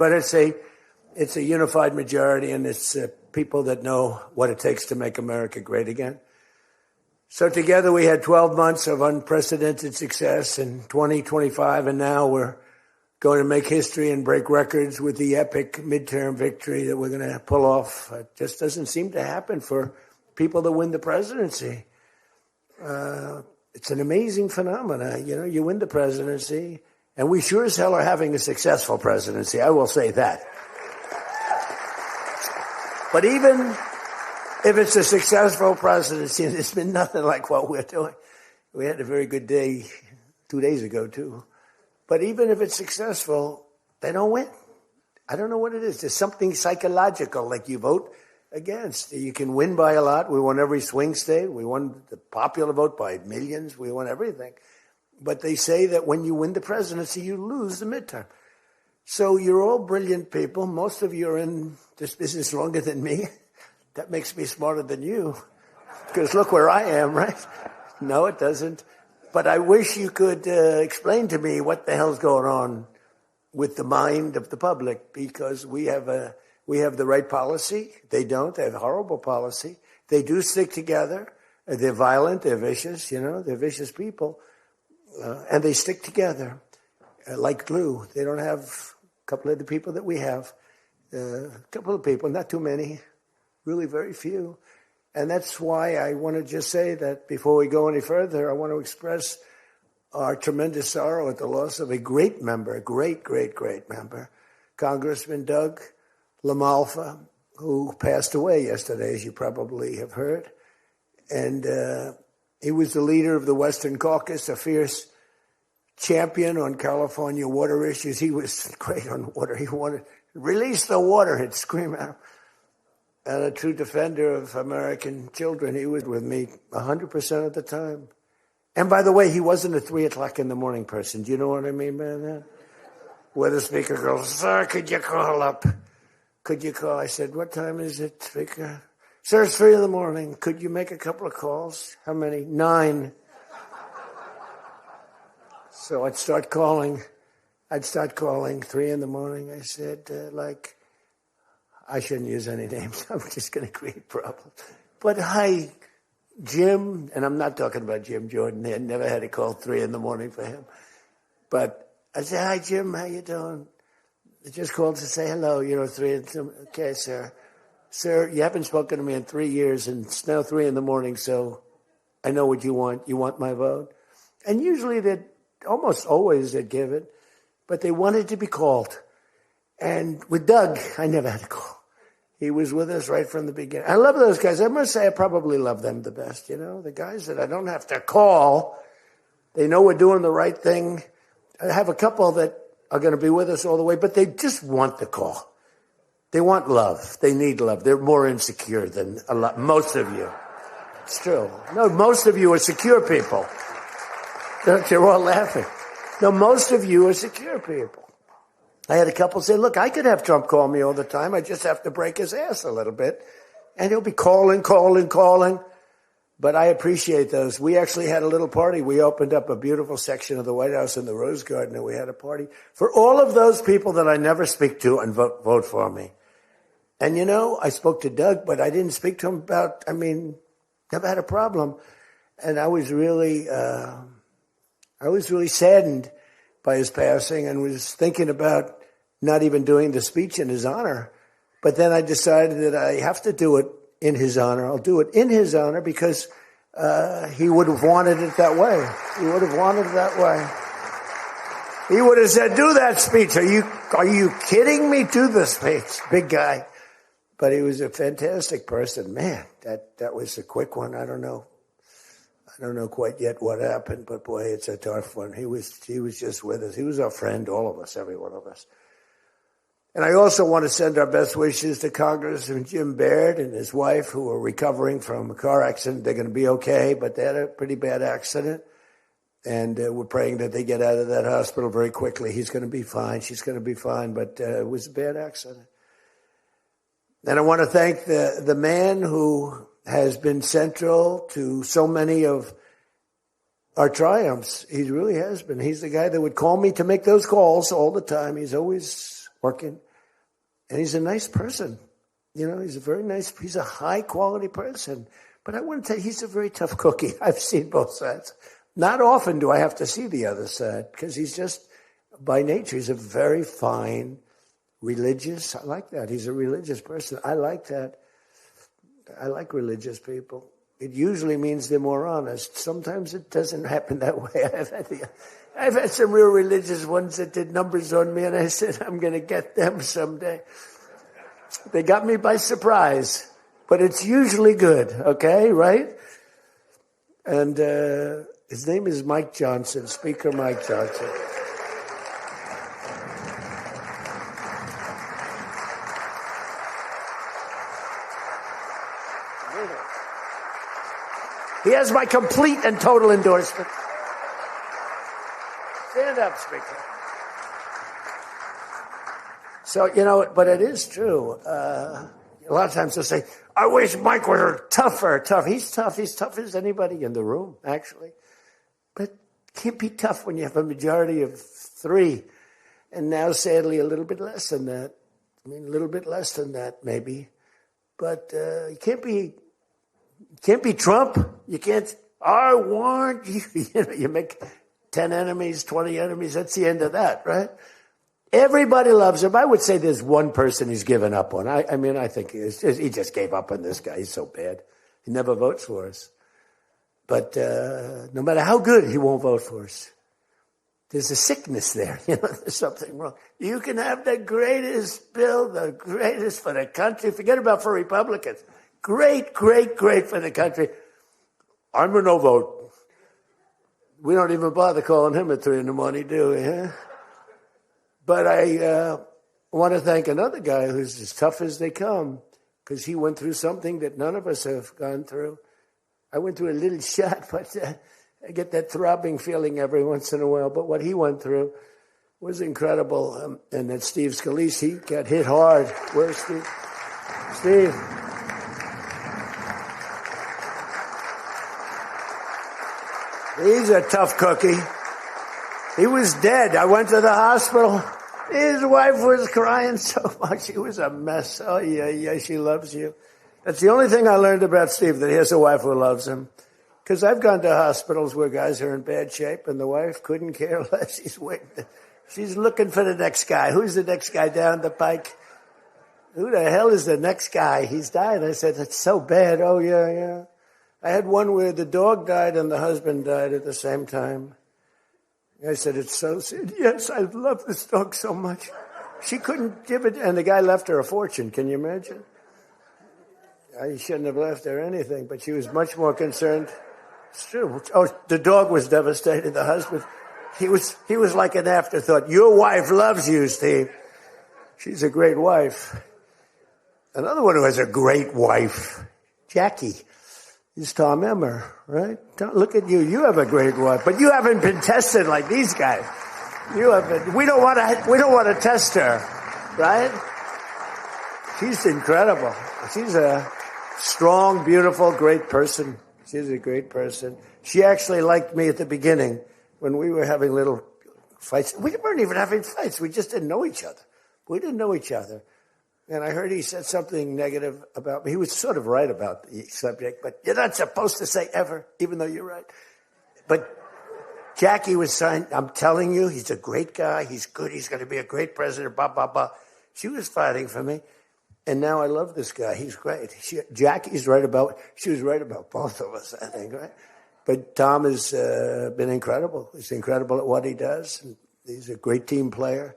But it's a unified majority, and it's people that know what it takes to make America great again. So together we had 12 months of unprecedented success in 2025, and now we're going to make history and break records with the epic midterm victory that we're going to pull off. It just doesn't seem to happen for people that win the presidency. It's an amazing phenomenon. You know, you win the presidency, and we sure as hell are having a successful presidency. I will say that. But even if it's a successful presidency, it's been nothing like what we're doing. We had a very good day 2 days ago, too. But even if it's successful, they don't win. I don't know what it is. There's something psychological, like you vote against. You can win by a lot. We won every swing state. We won the popular vote by millions. We won everything. But they say that when you win the presidency, you lose the midterm. So you're all brilliant people. Most of you are in this business longer than me. That makes me smarter than you. Because look where I am, right? No, it doesn't. But I wish you could explain to me what the hell's going on with the mind of the public, because we have the right policy. They don't. They have horrible policy. They do stick together. They're violent. They're vicious. You know, they're vicious people. And they stick together like glue. They don't have a couple of the people that we have. A couple of people, not too many, really very few. And that's why I want to just say that before we go any further, I want to express our tremendous sorrow at the loss of a great member, a great, great, great member, Congressman Doug LaMalfa, who passed away yesterday, as you probably have heard. And he was the leader of the Western Caucus, a fierce champion on California water issues. He was great on water. He wanted, release the water, he'd scream at him. And a true defender of American children. He was with me 100% of the time. And by the way, he wasn't a 3 o'clock in the morning person. Do you know what I mean by that? Where the speaker goes, sir, could you call up? Could you call? I said, what time is it, speaker? Sir, it's 3 in the morning. Could you make a couple of calls? How many? 9. So I'd start calling 3 in the morning. I said, I shouldn't use any names. I'm just going to create problems. But hi, Jim, and I'm not talking about Jim Jordan. I never had a call 3 in the morning for him. But I said, hi, Jim, how you doing? I just called to say hello, 3 in the morning. Okay, sir. Sir, you haven't spoken to me in 3 years, and it's now 3 in the morning, so I know what you want. You want my vote? And usually almost always they'd give it, but they wanted to be called. And with Doug, I never had a call. He was with us right from the beginning. I love those guys. I must say I probably love them the best, the guys that I don't have to call. They know we're doing the right thing. I have a couple that are going to be with us all the way, but they just want the call. They want love. They need love. They're more insecure than most of you. It's true. No, most of you are secure people. They're all laughing. No, most of you are secure people. I had a couple say, look, I could have Trump call me all the time. I just have to break his ass a little bit. And he'll be calling. But I appreciate those. We actually had a little party. We opened up a beautiful section of the White House in the Rose Garden, and we had a party for all of those people that I never speak to and vote for me. And, I spoke to Doug, but I didn't speak to him never had a problem. And I was really saddened by his passing and was thinking about not even doing the speech in his honor. But then I decided that I have to do it in his honor. I'll do it in his honor because he would have wanted it that way. He would have wanted it that way. He would have said, do that speech. Are you kidding me? Do the speech. Big guy. But he was a fantastic person. Man, that was a quick one. I don't know quite yet what happened, but boy, it's a tough one. He was just with us. He was our friend, all of us, every one of us. And I also want to send our best wishes to Congressman Jim Baird and his wife, who are recovering from a car accident. They're going to be okay, but they had a pretty bad accident. And we're praying that they get out of that hospital very quickly. He's going to be fine. She's going to be fine, but it was a bad accident. And I want to thank the man who has been central to so many of our triumphs. He really has been. He's the guy that would call me to make those calls all the time. He's always working. And he's a nice person. He's he's a high-quality person. But I want to tell you, he's a very tough cookie. I've seen both sides. Not often do I have to see the other side, because he's just, by nature, he's a very fine, religious. I like that. He's a religious person. I like that. I like religious people. It usually means they're more honest. Sometimes it doesn't happen that way. I've had some real religious ones that did numbers on me, and I said, I'm going to get them someday. They got me by surprise, but it's usually good, okay, right? And his name is Mike Johnson, Speaker Mike Johnson. He has my complete and total endorsement. Stand up, Speaker. So, but it is true. A lot of times they'll say, I wish Mike was tougher. He's tough. He's tough as anybody in the room, actually. But can't be tough when you have a majority of 3. And now, sadly, a little bit less than that. A little bit less than that, maybe. But you can't be Trump. You can't, I want you. You make 10 enemies, 20 enemies. That's the end of that, right? Everybody loves him. I would say there's one person he's given up on. I think he just gave up on this guy. He's so bad. He never votes for us. But no matter how good, he won't vote for us. There's a sickness there. There's something wrong. You can have the greatest bill, the greatest for the country. Forget about for Republicans. Great, great, great for the country. I'm a no vote. We don't even bother calling him at 3 a.m, do we? Huh? But I want to thank another guy who's as tough as they come, because he went through something that none of us have gone through. I went through a little shot, but I get that throbbing feeling every once in a while. But what he went through was incredible. And that Steve Scalise, he got hit hard. Where's Steve? Steve. He's a tough cookie. He was dead. I went to the hospital. His wife was crying so much. He was a mess. Oh, yeah, she loves you. That's the only thing I learned about Steve, that he has a wife who loves him. Because I've gone to hospitals where guys are in bad shape, and the wife couldn't care less. She's waiting. She's looking for the next guy. Who's the next guy down the pike? Who the hell is the next guy? He's died. I said, that's so bad. Oh, yeah. I had one where the dog died and the husband died at the same time. I said, it's so sad. Yes, I love this dog so much. She couldn't give it, and the guy left her a fortune. Can you imagine? I shouldn't have left her anything, but she was much more concerned. It's true. Oh, the dog was devastated. The husband, he was like an afterthought. Your wife loves you, Steve. She's a great wife. Another one who has a great wife, Jackie. Is Tom Emmer, right? Look at you. You have a great wife, but you haven't been tested like these guys. You haven't. We don't want to test her, right? She's incredible. She's a strong, beautiful, great person. She's a great person. She actually liked me at the beginning when we were having little fights. We weren't even having fights. We just didn't know each other. And I heard he said something negative about me. He was sort of right about the subject, but you're not supposed to say ever, even though you're right. But Jackie was saying, I'm telling you, he's a great guy. He's good. He's going to be a great president, blah, blah, blah. She was fighting for me. And now I love this guy. He's great. She was right about both of us, I think, right? But Tom has been incredible. He's incredible at what he does. And he's a great team player.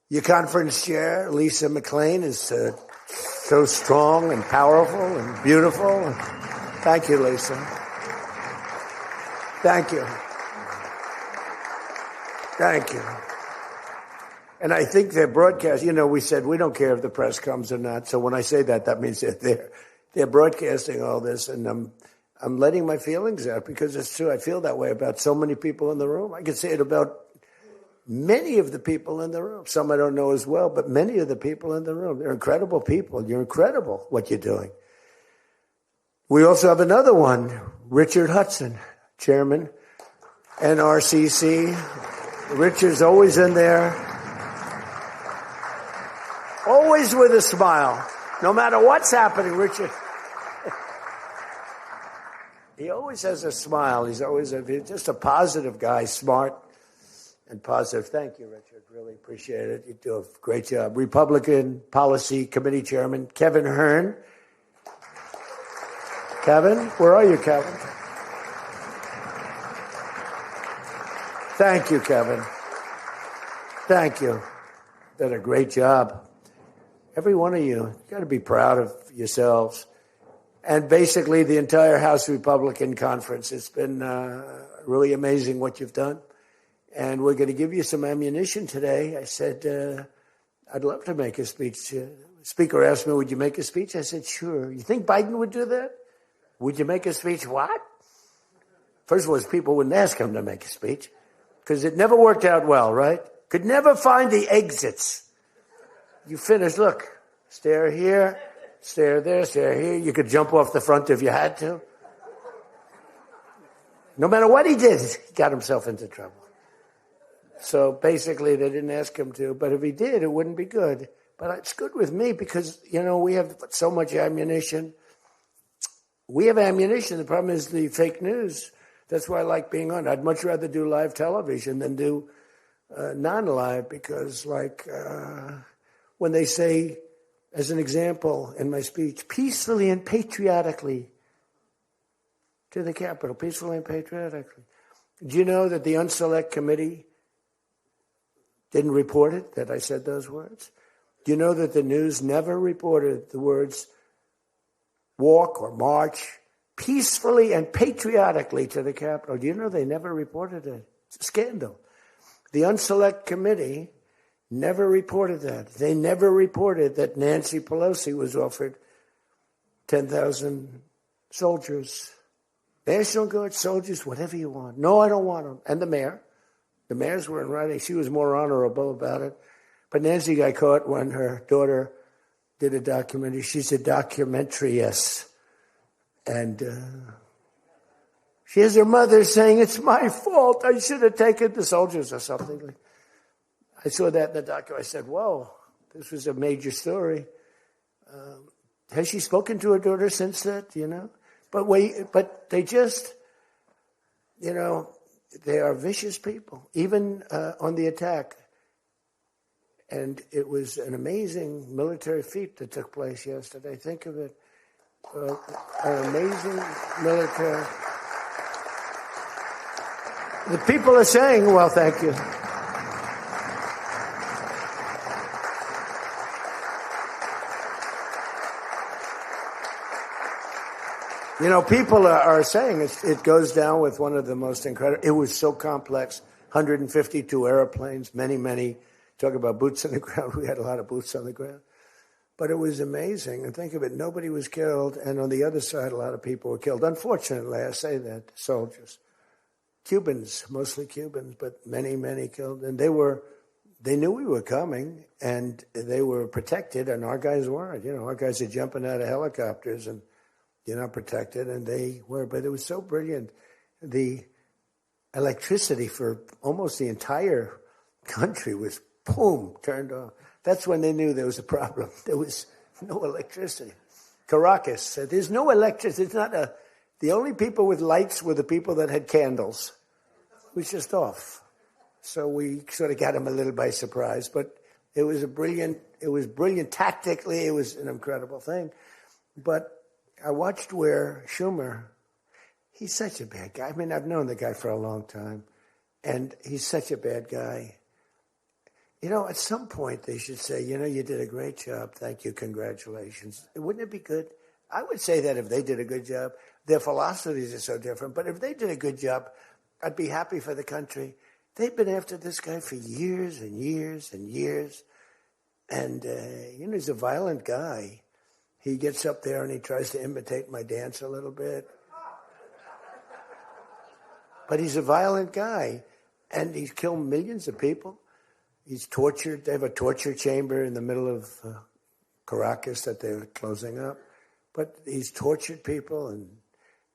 Your conference chair, Lisa McLean, is so strong and powerful and beautiful. Thank you, Lisa. Thank you. Thank you. And I think their broadcast, we said we don't care if the press comes or not. So when I say that, that means that they're broadcasting all this, and I'm letting my feelings out because it's true. I feel that way about so many people in the room. I could say it about many of the people in the room. Some I don't know as well, but many of the people in the room. They're incredible people. You're incredible what you're doing. We also have another one, Richard Hudson, Chairman, NRCC. Richard's always in there. Always with a smile. No matter what's happening, Richard. He always has a smile. He's just a positive guy, smart and positive. Thank you, Richard. Really appreciate it. You do a great job. Republican Policy Committee Chairman Kevin Hern. Kevin, where are you, Kevin? Thank you, Kevin. Thank you. Did a great job. Every one of you got to be proud of yourselves. And basically the entire House Republican Conference. It's been really amazing what you've done. And we're going to give you some ammunition today. I said, I'd love to make a speech. Speaker asked me, would you make a speech? I said, sure. You think Biden would do that? Would you make a speech? What? First of all, people wouldn't ask him to make a speech because it never worked out well, right? Could never find the exits. You finish, look, stare here, stare there, stare here. You could jump off the front if you had to. No matter what he did, he got himself into trouble. So basically, they didn't ask him to. But if he did, it wouldn't be good. But it's good with me because, we have so much ammunition. We have ammunition. The problem is the fake news. That's why I like being on. I'd much rather do live television than do non-live because, when they say, as an example in my speech, peacefully and patriotically to the Capitol, peacefully and patriotically. Do you know that the Unselect Committee didn't report it, that I said those words? Do you know that the news never reported the words walk or march peacefully and patriotically to the Capitol? Do you know they never reported it? It's a scandal. The Unselect Committee never reported that. They never reported that Nancy Pelosi was offered 10,000 soldiers, National Guard soldiers, whatever you want. No, I don't want them. And the mayor. The mayors were in writing. She was more honorable about it. But Nancy got caught when her daughter did a documentary. She's a documentariist. And she has her mother saying, it's my fault. I should have taken the soldiers or something. I saw that in the documentary. I said, whoa, this was a major story. Has she spoken to her daughter since that, But they just, they are vicious people, even on the attack. And it was an amazing military feat that took place yesterday. Think of it. An amazing military. The people are saying, well, thank you. People are saying it goes down with one of the most incredible. It was so complex. 152 airplanes, many. Talk about boots on the ground. We had a lot of boots on the ground. But it was amazing. And think of it, nobody was killed. And on the other side, a lot of people were killed. Unfortunately, I say that, soldiers. Cubans, mostly Cubans, but many killed. And they knew we were coming, and they were protected, and our guys weren't. Our guys are jumping out of helicopters, and you're not protected, and they were. But it was so brilliant. The electricity for almost the entire country was, boom, turned off. That's when they knew there was a problem. There was no electricity. Caracas said, there's no electricity. It's not the only people with lights were the people that had candles. It was just off. So we sort of got them a little by surprise. But it was brilliant tactically. It was an incredible thing. But I watched where Schumer, he's such a bad guy. I mean, I've known the guy for a long time, and he's such a bad guy. At some point they should say, you did a great job. Thank you. Congratulations. Wouldn't it be good? I would say that if they did a good job. Their philosophies are so different. But if they did a good job, I'd be happy for the country. They've been after this guy for years and years and years. And, he's a violent guy. He gets up there and he tries to imitate my dance a little bit. But he's a violent guy. And he's killed millions of people. He's tortured. They have a torture chamber in the middle of Caracas that they're closing up. But he's tortured people.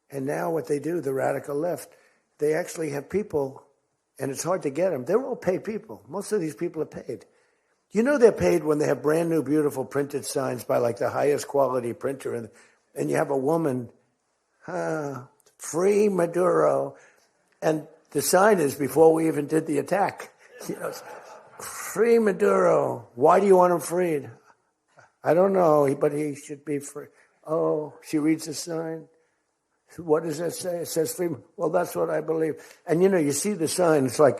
And now what they do, the radical left, they actually have people, and it's hard to get them. They're all paid people. Most of these people are paid. You know they're paid when they have brand new, beautiful printed signs by like the highest quality printer, and you have a woman, free Maduro, and the sign is before we even did the attack. You know, free Maduro. Why do you want him freed? I don't know, but he should be free. Oh, she reads the sign. What does that say? It says free. Well, that's what I believe. And you know, you see the sign. It's like,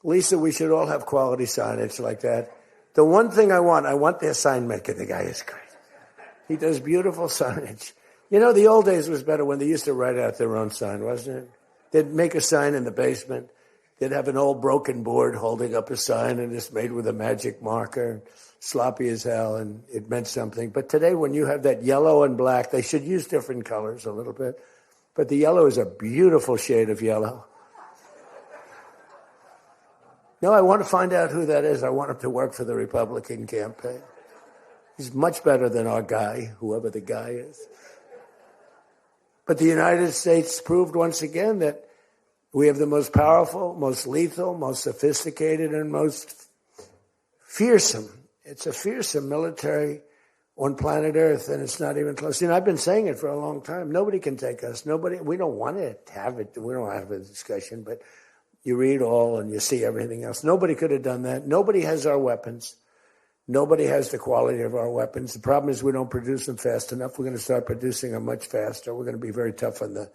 Lisa, we should all have quality signage like that. The one thing I want their sign maker. The guy is great. He does beautiful signage. You know, the old days was better when they used to write out their own sign, wasn't it? They'd make a sign in the basement. They'd have an old broken board holding up a sign, and it's made with a magic marker, sloppy as hell, and it meant something. But today, when you have that yellow and black, they should use different colors a little bit. But the yellow is a beautiful shade of yellow. No, I want to find out who that is. I want him to work for the Republican campaign. He's much better than our guy, whoever the guy is. But the United States proved once again that we have the most powerful, most lethal, most sophisticated, and most fearsome. It's a fearsome military on planet Earth, and it's not even close. You know, I've been saying it for a long time. Nobody can take us. Nobody. We don't want to have it. We don't have a discussion, but you read all and you see everything else. Nobody could have done that. Nobody has our weapons. Nobody has the quality of our weapons. The problem is we don't produce them fast enough. We're going to start producing them much faster. We're going to be very tough on the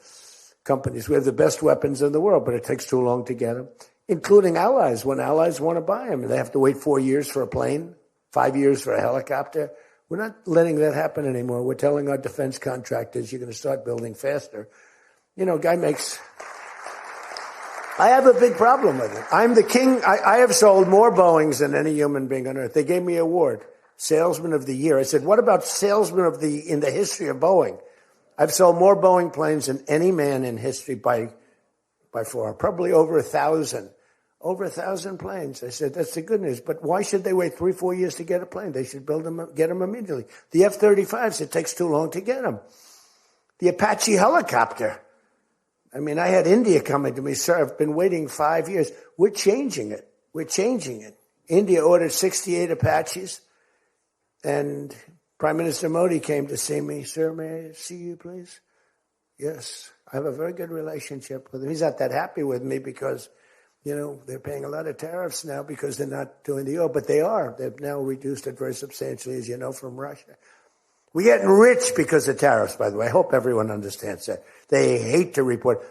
companies. We have the best weapons in the world, but it takes too long to get them, including allies. When allies want to buy them, they have to wait 4 years for a plane, 5 years for a helicopter. We're not letting that happen anymore. We're telling our defense contractors, you're going to start building faster. You know, guy makes... I have a big problem with it. I'm the king. I have sold more Boeings than any human being on earth. They gave me an award, Salesman of the Year. I said, what about Salesman of in the history of Boeing? I've sold more Boeing planes than any man in history by far, probably over 1,000. Over 1,000 planes. I said, that's the good news. But why should they wait 3-4 years to get a plane? They should build them, get them immediately. The F-35s, it takes too long to get them. The Apache helicopter. I mean, I had India coming to me, sir, I've been waiting 5 years. We're changing it. We're changing it. India ordered 68 Apaches, and Prime Minister Modi came to see me. Sir, may I see you, please? Yes. I have a very good relationship with him. He's not that happy with me because, you know, they're paying a lot of tariffs now because they're not doing the oil, but they are. They've now reduced it very substantially, as you know, from Russia. We're getting rich because of tariffs, by the way. I hope everyone understands that. They hate to report.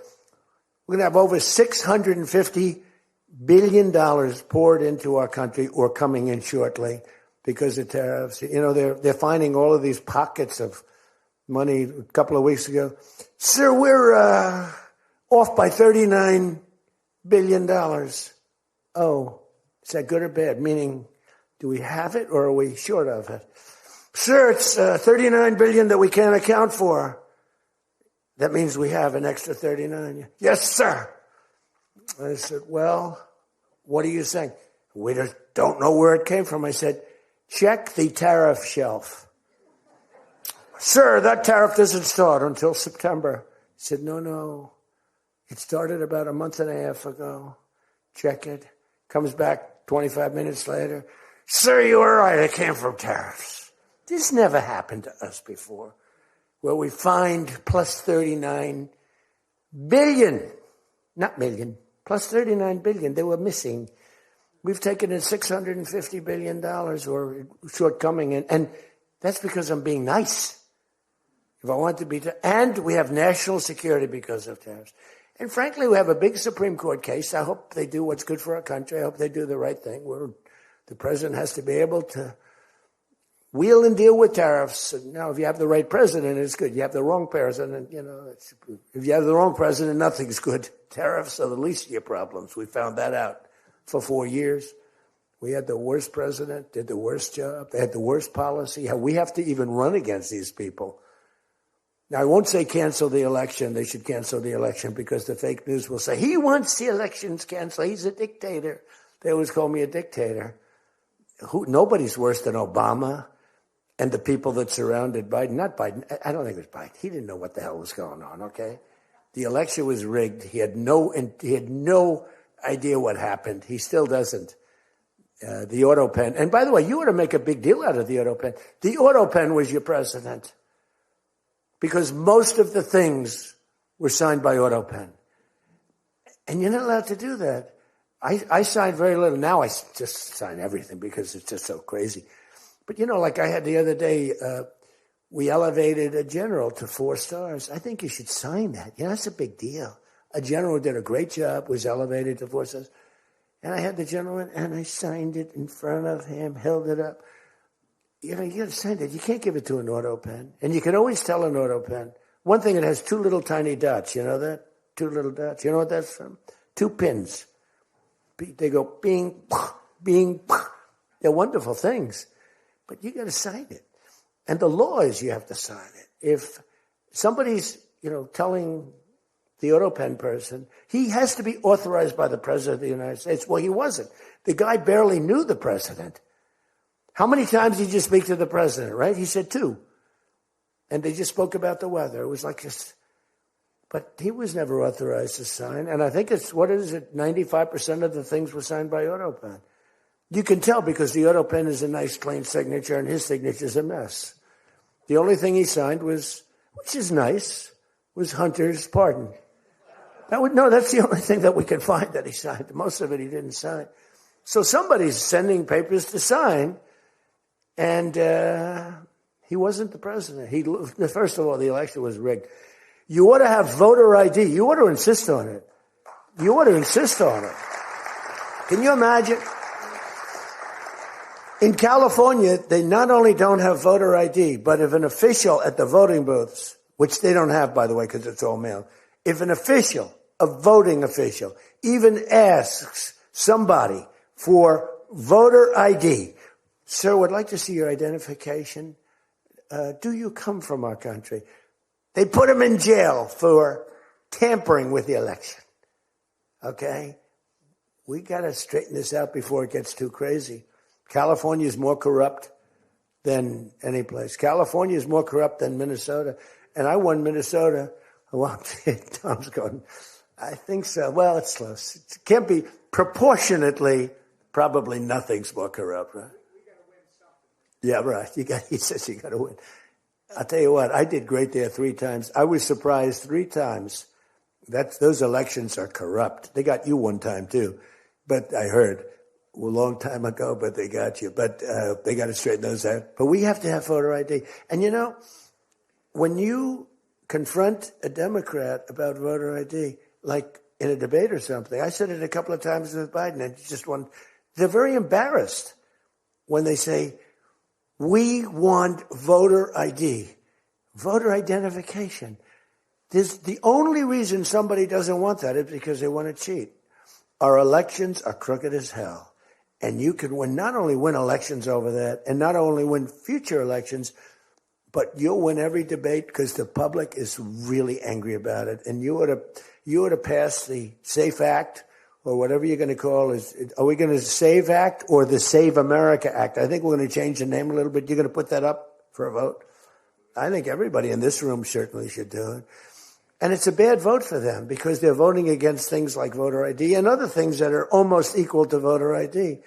We're going to have over $650 billion poured into our country or coming in shortly because of tariffs. You know, they're finding all of these pockets of money a couple of weeks ago. Sir, we're off by $39 billion. Oh, is that good or bad? Meaning, do we have it or are we short of it? Sir, it's $39 billion that we can't account for. That means we have an extra 39. Yes, sir. I said, well, what are you saying? We just don't know where it came from. I said, check the tariff shelf. Sir, that tariff doesn't start until September. He said, no. It started about a month and a half ago. Check it. Comes back 25 minutes later. Sir, you were right. It came from tariffs. This never happened to us before, where we find plus 39 billion, not million, plus 39 billion. They were missing. We've taken in $650 billion or shortcoming, and that's because I'm being nice. If I want to be, and we have national security because of tariffs. And frankly, we have a big Supreme Court case. I hope they do what's good for our country. I hope they do the right thing. The president has to be able to wheel and deal with tariffs. Now, if you have the right president, it's good. You have the wrong president, you know. If you have the wrong president, nothing's good. Tariffs are the least of your problems. We found that out for 4 years. We had the worst president, did the worst job. They had the worst policy. We have to even run against these people. Now, I won't say cancel the election. They should cancel the election because the fake news will say, he wants the elections canceled. He's a dictator. They always call me a dictator. Nobody's worse than Obama. And the people that surrounded Biden, not Biden, I don't think it was Biden. He didn't know what the hell was going on, okay? The election was rigged. He had no idea what happened. He still doesn't. the auto pen. And by the way, you ought to make a big deal out of the auto pen. The auto pen was your president because most of the things were signed by auto pen. And you're not allowed to do that. I signed very little. Now I just sign everything because it's just so crazy. But, like I had the other day, we elevated a general to 4 stars. I think you should sign that. That's a big deal. A general did a great job, was elevated to 4 stars. And I had the gentleman, and I signed it in front of him, held it up. You got to sign it. You can't give it to an auto pen. And you can always tell an auto pen. One thing, it has 2 little tiny dots. You know that? 2 little dots. You know what that's from? 2 pins. They go bing, bing. They're wonderful things. But you got to sign it. And the law is you have to sign it. If somebody's, telling the auto pen person, he has to be authorized by the president of the United States. Well, he wasn't. The guy barely knew the president. How many times did you speak to the president, right? He said 2. And they just spoke about the weather. It was like this. But he was never authorized to sign. And I think 95% of the things were signed by auto pen. You can tell because the auto pen is a nice, clean signature, and his signature is a mess. The only thing he signed was, which is nice, was Hunter's pardon. That's the only thing that we can find that he signed. Most of it he didn't sign. So somebody's sending papers to sign, and he wasn't the president. First of all, the election was rigged. You ought to have voter ID. You ought to insist on it. You ought to insist on it. Can you imagine? In California, they not only don't have voter ID, but if an official at the voting booths, which they don't have, by the way, because it's all mail, if an official, a voting official, even asks somebody for voter ID, sir, would like to see your identification. Do you come from our country? They put him in jail for tampering with the election. Okay? We got to straighten this out before it gets too crazy. California is more corrupt than any place. California is more corrupt than Minnesota. And I won Minnesota. Well, Tom's going, I think so. Well, it's close. It can't be proportionately, probably nothing's more corrupt, right? We got to win something. Yeah, right. He says you got to win. I'll tell you what, I did great there 3 times. I was surprised 3 times. Those elections are corrupt. They got you one time too, but I heard a long time ago, but they got you. But they got to straighten those out. But we have to have voter ID. And when you confront a Democrat about voter ID, like in a debate or something, I said it a couple of times with Biden, and they're very embarrassed when they say, we want voter ID, voter identification. The only reason somebody doesn't want that is because they want to cheat. Our elections are crooked as hell. And you can not only win elections over that, and not only win future elections, but you'll win every debate because the public is really angry about it. And you ought to pass the SAFE Act, or whatever you're going to call it. Are we going to SAVE Act or the Save America Act? I think we're going to change the name a little bit. You're going to put that up for a vote? I think everybody in this room certainly should do it. And it's a bad vote for them because they're voting against things like voter ID and other things that are almost equal to voter ID.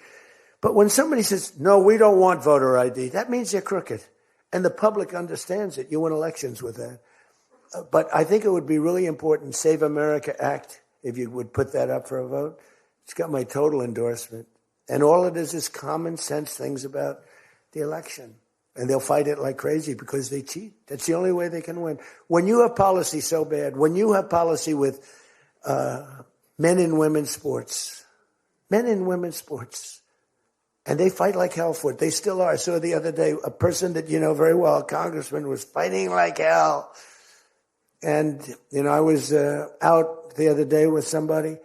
But when somebody says, no, we don't want voter ID, that means they're crooked. And the public understands it. You win elections with that. But I think it would be really important, Save America Act, if you would put that up for a vote. It's got my total endorsement. And all it is common sense things about the election. And they'll fight it like crazy because they cheat. That's the only way they can win. When you have policy so bad, when you have policy with men and women's sports, and they fight like hell for it. They still are. I saw the other day a person that you know very well, a congressman, was fighting like hell. And, I was out the other day with somebody,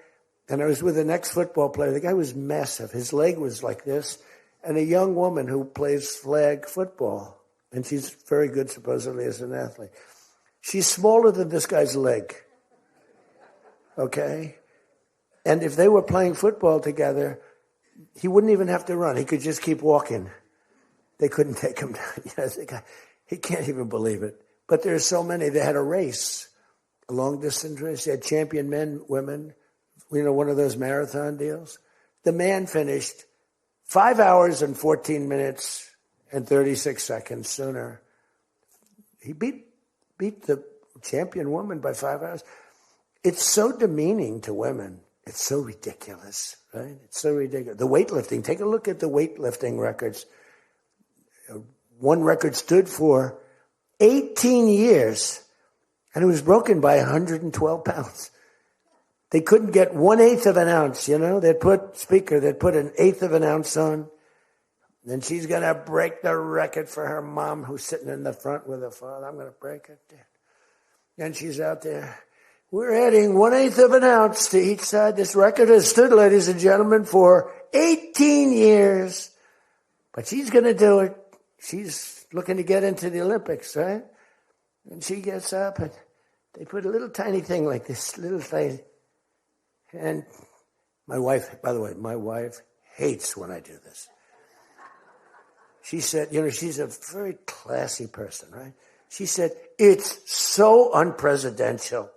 and I was with an ex-football player. The guy was massive. His leg was like this. And a young woman who plays flag football, and she's very good, supposedly, as an athlete. She's smaller than this guy's leg, okay? And if they were playing football together, he wouldn't even have to run. He could just keep walking. They couldn't take him down. He can't even believe it. But there's so many. They had a race, a long-distance race. They had champion men, women, one of those marathon deals. The man finished 5 hours and 14 minutes and 36 seconds sooner. He beat the champion woman by 5 hours. It's so demeaning to women. It's so ridiculous, right? It's so ridiculous. The weightlifting, take a look at the weightlifting records. One record stood for 18 years, and it was broken by 112 pounds. They couldn't get 1/8 of an ounce, They'd put an eighth of an ounce on. Then she's going to break the record for her mom, who's sitting in the front with her father. I'm going to break it. And she's out there. We're adding 1/8 of an ounce to each side. This record has stood, ladies and gentlemen, for 18 years. But she's going to do it. She's looking to get into the Olympics, right? And she gets up, and they put a little tiny thing like this, little thing. And my wife, by the way, my wife hates when I do this. She said, she's a very classy person, right? She said, it's so unpresidential.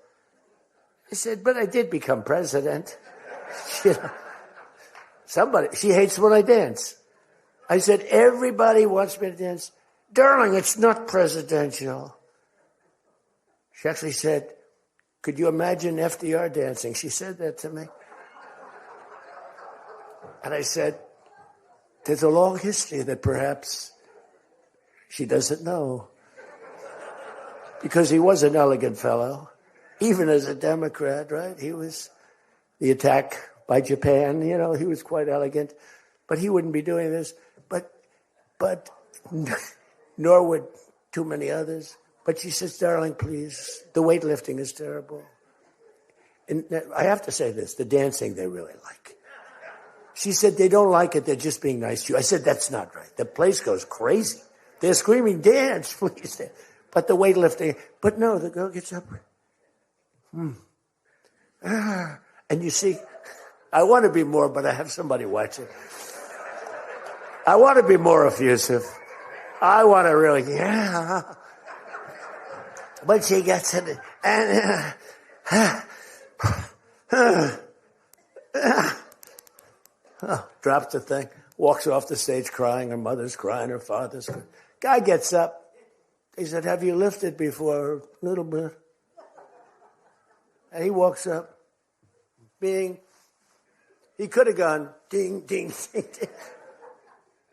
I said, but I did become president. She hates when I dance. I said, everybody wants me to dance. Darling, it's not presidential. She actually said, could you imagine FDR dancing? She said that to me. And I said, there's a long history that perhaps she doesn't know. Because he was an elegant fellow, even as a Democrat, right? He was the attack by Japan, he was quite elegant. But he wouldn't be doing this. But nor would too many others. But she says, darling, please, the weightlifting is terrible. And I have to say this, the dancing they really like. She said, they don't like it, they're just being nice to you. I said, that's not right. The place goes crazy. They're screaming, dance, please. But the weightlifting, but no, the girl gets up. And you see, I want to be more, but I have somebody watching. I want to be more effusive. I want to really, But she gets it, and drops the thing, walks off the stage crying. Her mother's crying, her father's crying. Guy gets up. He said, have you lifted before? A little bit. And he walks up. Bing. He could have gone ding, ding, ding, ding.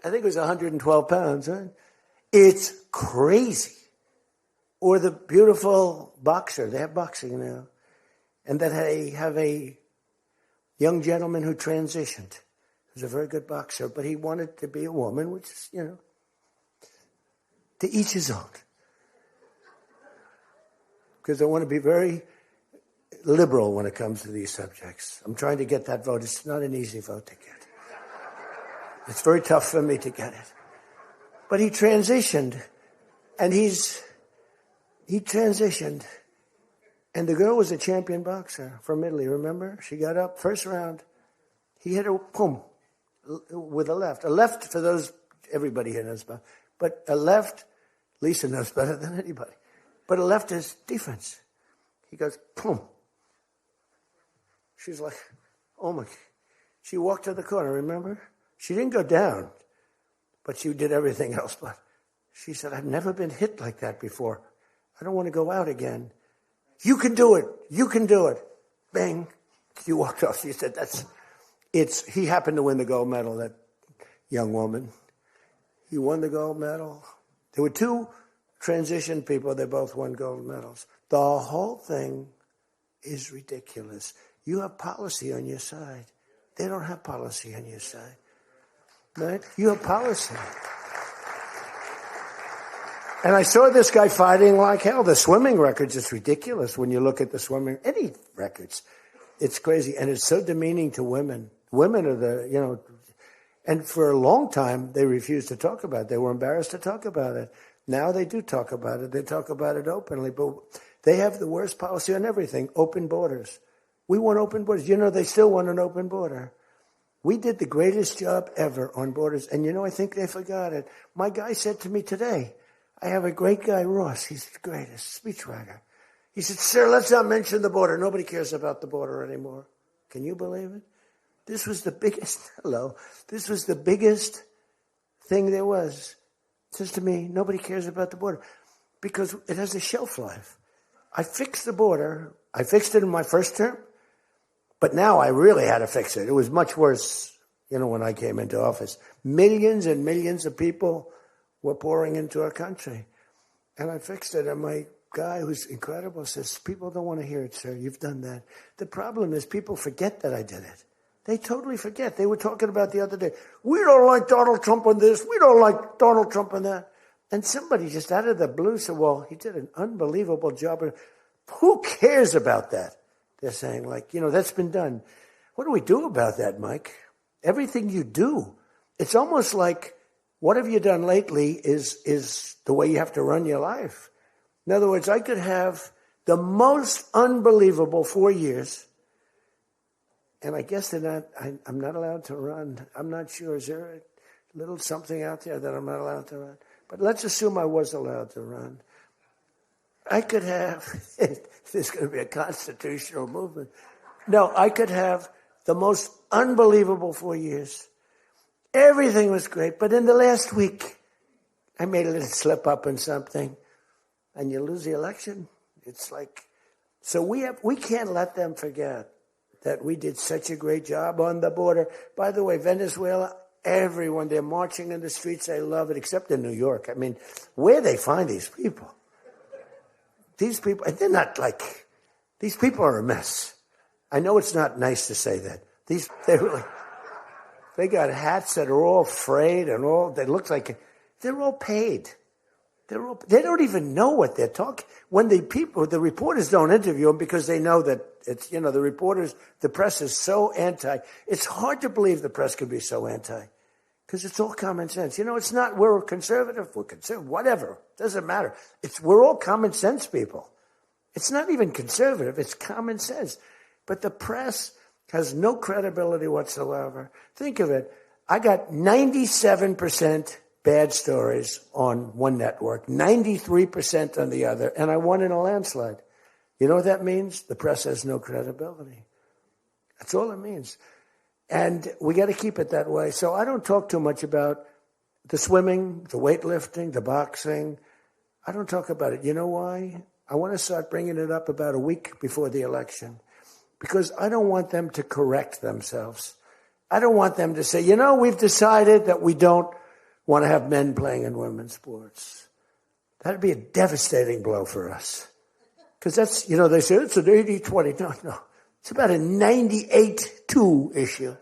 I think it was 112 pounds, right? It's crazy. Or the beautiful boxer. They have boxing now. And that they have a young gentleman who transitioned. He was a very good boxer, but he wanted to be a woman, which is, to each his own. Because I want to be very liberal when it comes to these subjects. I'm trying to get that vote. It's not an easy vote to get. It's very tough for me to get it. But he transitioned, and he transitioned. And the girl was a champion boxer from Italy, remember? She got up, first round. He hit her, boom, with a left. A left, for those, everybody here knows about. But a left, Lisa knows better than anybody. But a left is defense. He goes, boom. She's like, oh my. She walked to the corner, remember? She didn't go down, but she did everything else. But she said, I've never been hit like that before. I don't want to go out again. You can do it. You can do it. Bang. She walked off. She said, he happened to win the gold medal, that young woman. He won the gold medal. There were two transition people. They both won gold medals. The whole thing is ridiculous. You have policy on your side. They don't have policy on your side. Right? You have policy. And I saw this guy fighting like hell. The swimming records is ridiculous when you look at the swimming, any records. It's crazy. And it's so demeaning to women. Women are and for a long time, they refused to talk about it. They were embarrassed to talk about it. Now they do talk about it. They talk about it openly. But they have the worst policy on everything, open borders. We want open borders. They still want an open border. We did the greatest job ever on borders. And I think they forgot it. My guy said to me today, I have a great guy, Ross. He's the greatest speechwriter. He said, sir, let's not mention the border. Nobody cares about the border anymore. Can you believe it? This was the biggest, this was the biggest thing there was. It says to me, nobody cares about the border because it has a shelf life. I fixed the border. I fixed it in my first term, but now I really had to fix it. It was much worse, when I came into office. Millions and millions of people were pouring into our country. And I fixed it. And my guy, who's incredible, says, people don't want to hear it, sir. You've done that. The problem is people forget that I did it. They totally forget. They were talking about the other day, we don't like Donald Trump on this. We don't like Donald Trump on that. And somebody just out of the blue said, well, he did an unbelievable job. Who cares about that? They're saying, that's been done. What do we do about that, Mike? Everything you do. It's almost like what have you done lately is the way you have to run your life. In other words, I could have the most unbelievable 4 years, and I guess I'm not allowed to run. I'm not sure. Is there a little something out there that I'm not allowed to run? But let's assume I was allowed to run. I could have, there's going to be a constitutional movement. No, I could have the most unbelievable 4 years. Everything was great. But in the last week, I made a little slip up in something. And you lose the election. It's like, so we can't let them forget that we did such a great job on the border. By the way, Venezuela, everyone, they're marching in the streets. They love it, except in New York. I mean, where they find these people? These people, and they're not these people are a mess. I know it's not nice to say that. They got hats that are all frayed and they look like, they're all paid. They don't even know what they're talking. When the reporters don't interview them because they know that it's, the press is so anti. It's hard to believe the press could be so anti because it's all common sense. It's not, we're conservative, whatever. Doesn't matter. We're all common sense people. It's not even conservative. It's common sense. But the press has no credibility whatsoever. Think of it. I got 97% bad stories on one network, 93% on the other, and I won in a landslide. You know what that means? The press has no credibility. That's all it means. And we got to keep it that way. So I don't talk too much about the swimming, the weightlifting, the boxing. I don't talk about it. You know why? I want to start bringing it up about a week before the election because I don't want them to correct themselves. I don't want them to say, we've decided that we don't want to have men playing in women's sports. That'd be a devastating blow for us. Because that's, they say it's an 80-20. No. It's about a 98-2 issue.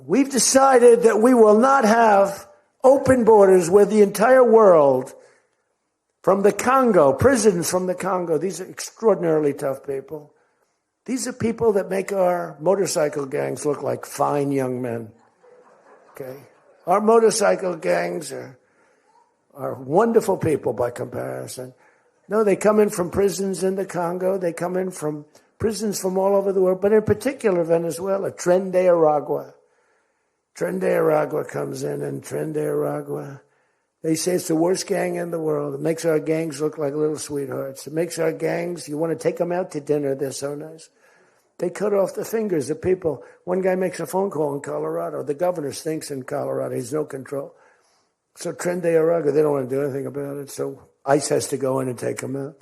We've decided that we will not have open borders where the entire world, from the Congo, prisons from the Congo, these are extraordinarily tough people. These are people that make our motorcycle gangs look like fine young men. Okay? Our motorcycle gangs are wonderful people by comparison. No, they come in from prisons in the Congo. They come in from prisons from all over the world, but in particular Venezuela. Tren de Aragua. Tren de Aragua comes in, and Tren de Aragua, they say it's the worst gang in the world. It makes our gangs look like little sweethearts. It makes our gangs, you want to take them out to dinner, they're so nice. They cut off the fingers of people. One guy makes a phone call in Colorado. The governor stinks in Colorado. He's no control. So Tren de Aragua, they don't want to do anything about it. So ICE has to go in and take them out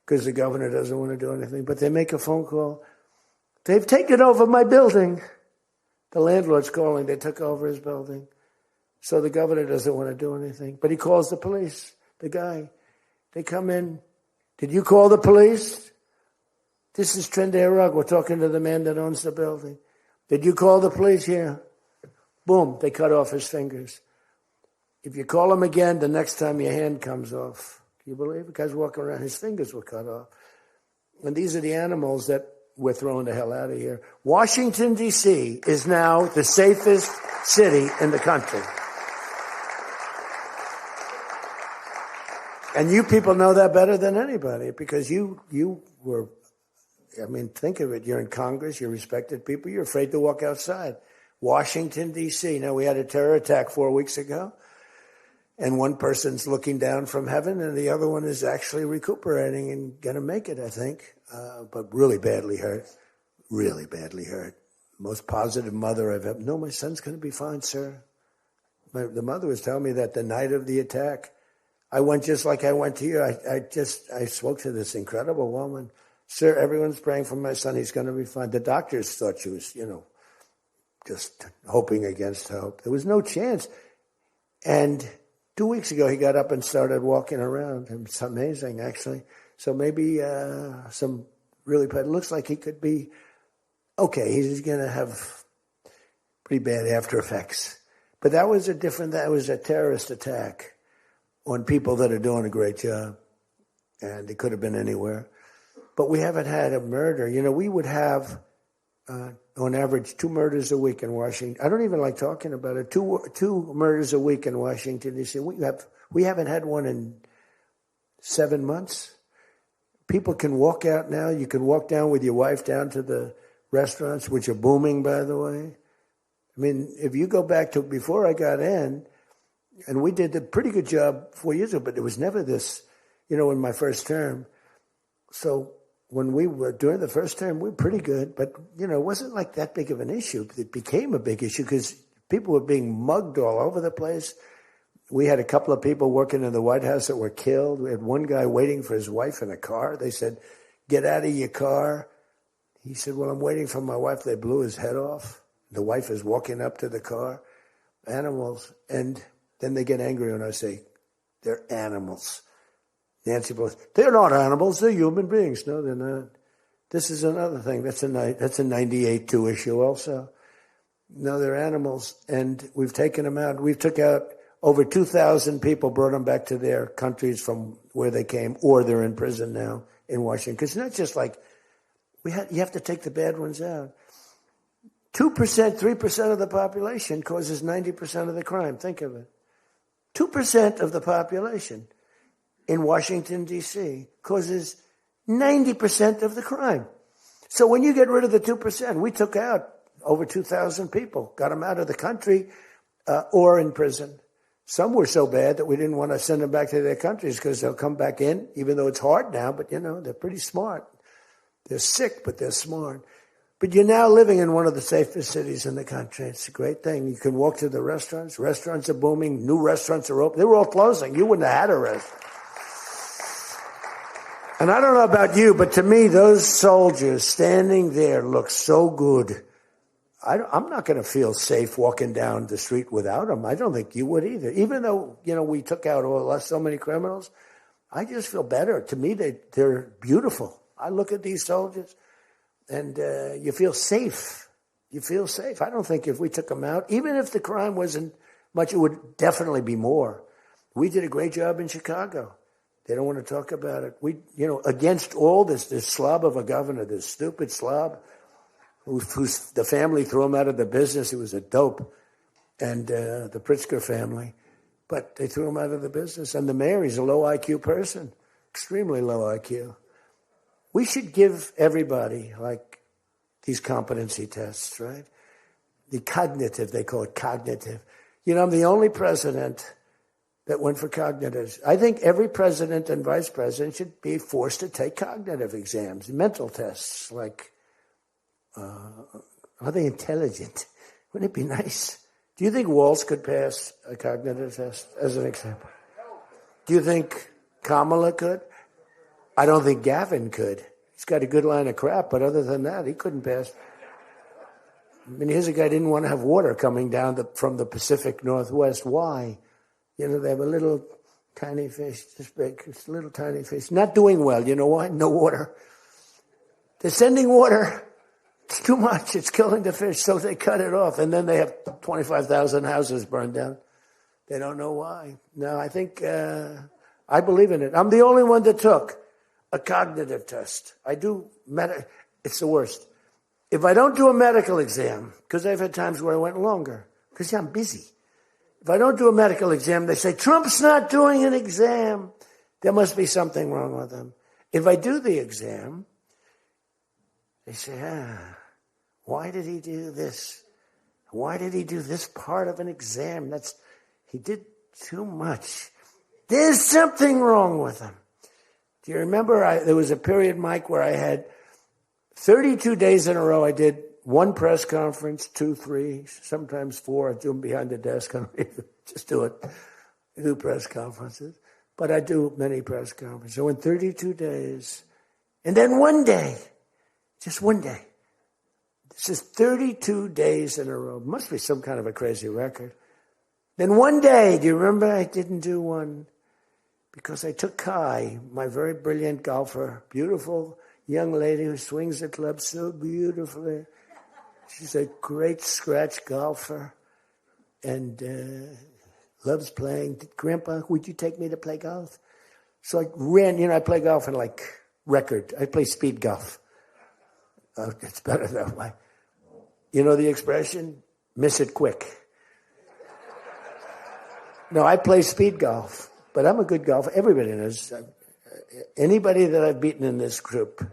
because the governor doesn't want to do anything. But they make a phone call. They've taken over my building. The landlord's calling. They took over his building. So the governor doesn't want to do anything. But he calls the police, the guy. They come in. Did you call the police? This is Tren de Aragua. We're talking to the man that owns the building. Did you call the police? Yeah. Boom, they cut off his fingers. If you call him again, the next time your hand comes off. Can you believe it? The guy's walking around, his fingers were cut off. And these are the animals that we're throwing the hell out of here. Washington, D.C. is now the safest city in the country. And you people know that better than anybody because you were, think of it. You're in Congress. You're respected people. You're afraid to walk outside. Washington, D.C. Now, we had a terror attack 4 weeks ago. And one person's looking down from heaven and the other one is actually recuperating and going to make it, I think. But really badly hurt. Really badly hurt. most positive mother I've ever. No, my son's going to be fine, sir. The mother was telling me that the night of the attack, I went just like I went to you. I spoke to this incredible woman. Sir, everyone's praying for my son. He's going to be fine. The doctors thought she was, just hoping against hope. There was no chance. And 2 weeks ago, he got up and started walking around. It's amazing, actually. So maybe some really bad. It looks like he could be okay. He's going to have pretty bad after effects. But that was a terrorist attack on people that are doing a great job. And it could have been anywhere. But we haven't had a murder. We would have, on average, 2 murders a week in Washington. I don't even like talking about it. Two murders a week in Washington, D.C. We haven't had one in 7 months. People can walk out now. You can walk down with your wife down to the restaurants, which are booming, by the way. I mean, if you go back to before I got in, and we did a pretty good job 4 years ago, but it was never this, in my first term. So when we were during the first term, we were pretty good, but, it wasn't like that big of an issue. It became a big issue because people were being mugged all over the place. We had a couple of people working in the White House that were killed. We had one guy waiting for his wife in a car. They said, "Get out of your car." He said, "Well, I'm waiting for my wife." They blew his head off. The wife is walking up to the car. Animals. And then they get angry when I say, "They're animals." Nancy Pelosi, "They're not animals, they're human beings." No, they're not. This is another thing. That's a 98-2 issue also. No, they're animals, and we've taken them out. We've took out over 2,000 people, brought them back to their countries from where they came, or they're in prison now in Washington. Because it's not just like, you have to take the bad ones out. 2%, 3% of the population causes 90% of the crime. Think of it. 2% of the population in Washington, D.C. causes 90% of the crime. So when you get rid of the 2%, we took out over 2,000 people, got them out of the country or in prison. Some were so bad that we didn't want to send them back to their countries because they'll come back in, even though it's hard now, but, they're pretty smart. They're sick, but they're smart. But you're now living in one of the safest cities in the country. It's a great thing. You can walk to the restaurants. Restaurants are booming. New restaurants are open. They were all closing. You wouldn't have had a restaurant. And I don't know about you, but to me, those soldiers standing there look so good. I'm not going to feel safe walking down the street without them. I don't think you would either. Even though, we took out so many criminals, I just feel better. To me, they're beautiful. I look at these soldiers, and you feel safe. You feel safe. I don't think if we took them out, even if the crime wasn't much, it would definitely be more. We did a great job in Chicago. They don't want to talk about it. We, against all this slob of a governor, this stupid slob, who's the family threw him out of the business. He was a dope, and the Pritzker family. But they threw him out of the business. And the mayor, he's a low IQ person, extremely low IQ. We should give everybody, like, these competency tests, right? The cognitive, they call it cognitive. I'm the only president that went for cognitive. I think every president and vice president should be forced to take cognitive exams, mental tests, like, are they intelligent? Wouldn't it be nice? Do you think Walz could pass a cognitive test, as an example? Do you think Kamala could? I don't think Gavin could. He's got a good line of crap, but other than that, he couldn't pass. I mean, here's a guy who didn't want to have water coming down from the Pacific Northwest. Why? They have a little tiny fish, this big. It's a little tiny fish. Not doing well. You know why? No water. They're sending water. It's too much. It's killing the fish. So they cut it off. And then they have 25,000 houses burned down. They don't know why. No, I think, I believe in it. I'm the only one that took a cognitive test. I do, it's the worst. If I don't do a medical exam, because I've had times where I went longer, because I'm busy. If I don't do a medical exam, they say, Trump's not doing an exam. There must be something wrong with him. If I do the exam, they say, why did he do this? Why did he do this part of an exam? He did too much. There's something wrong with him. Do you remember there was a period, Mike, where I had 32 days in a row I did one press conference, 2, 3, sometimes 4. I do them behind the desk. I don't even just do it. I do press conferences. But I do many press conferences. So in 32 days, and then one day, just one day. This is 32 days in a row. Must be some kind of a crazy record. Then one day, do you remember I didn't do one? Because I took Kai, my very brilliant golfer, beautiful young lady who swings the club so beautifully. She's a great scratch golfer and loves playing. Grandpa, would you take me to play golf? So I ran, I play golf in like record. I play speed golf. Oh, it's better that way. You know the expression? Miss it quick. No, I play speed golf, but I'm a good golfer. Everybody knows. Anybody that I've beaten in this group.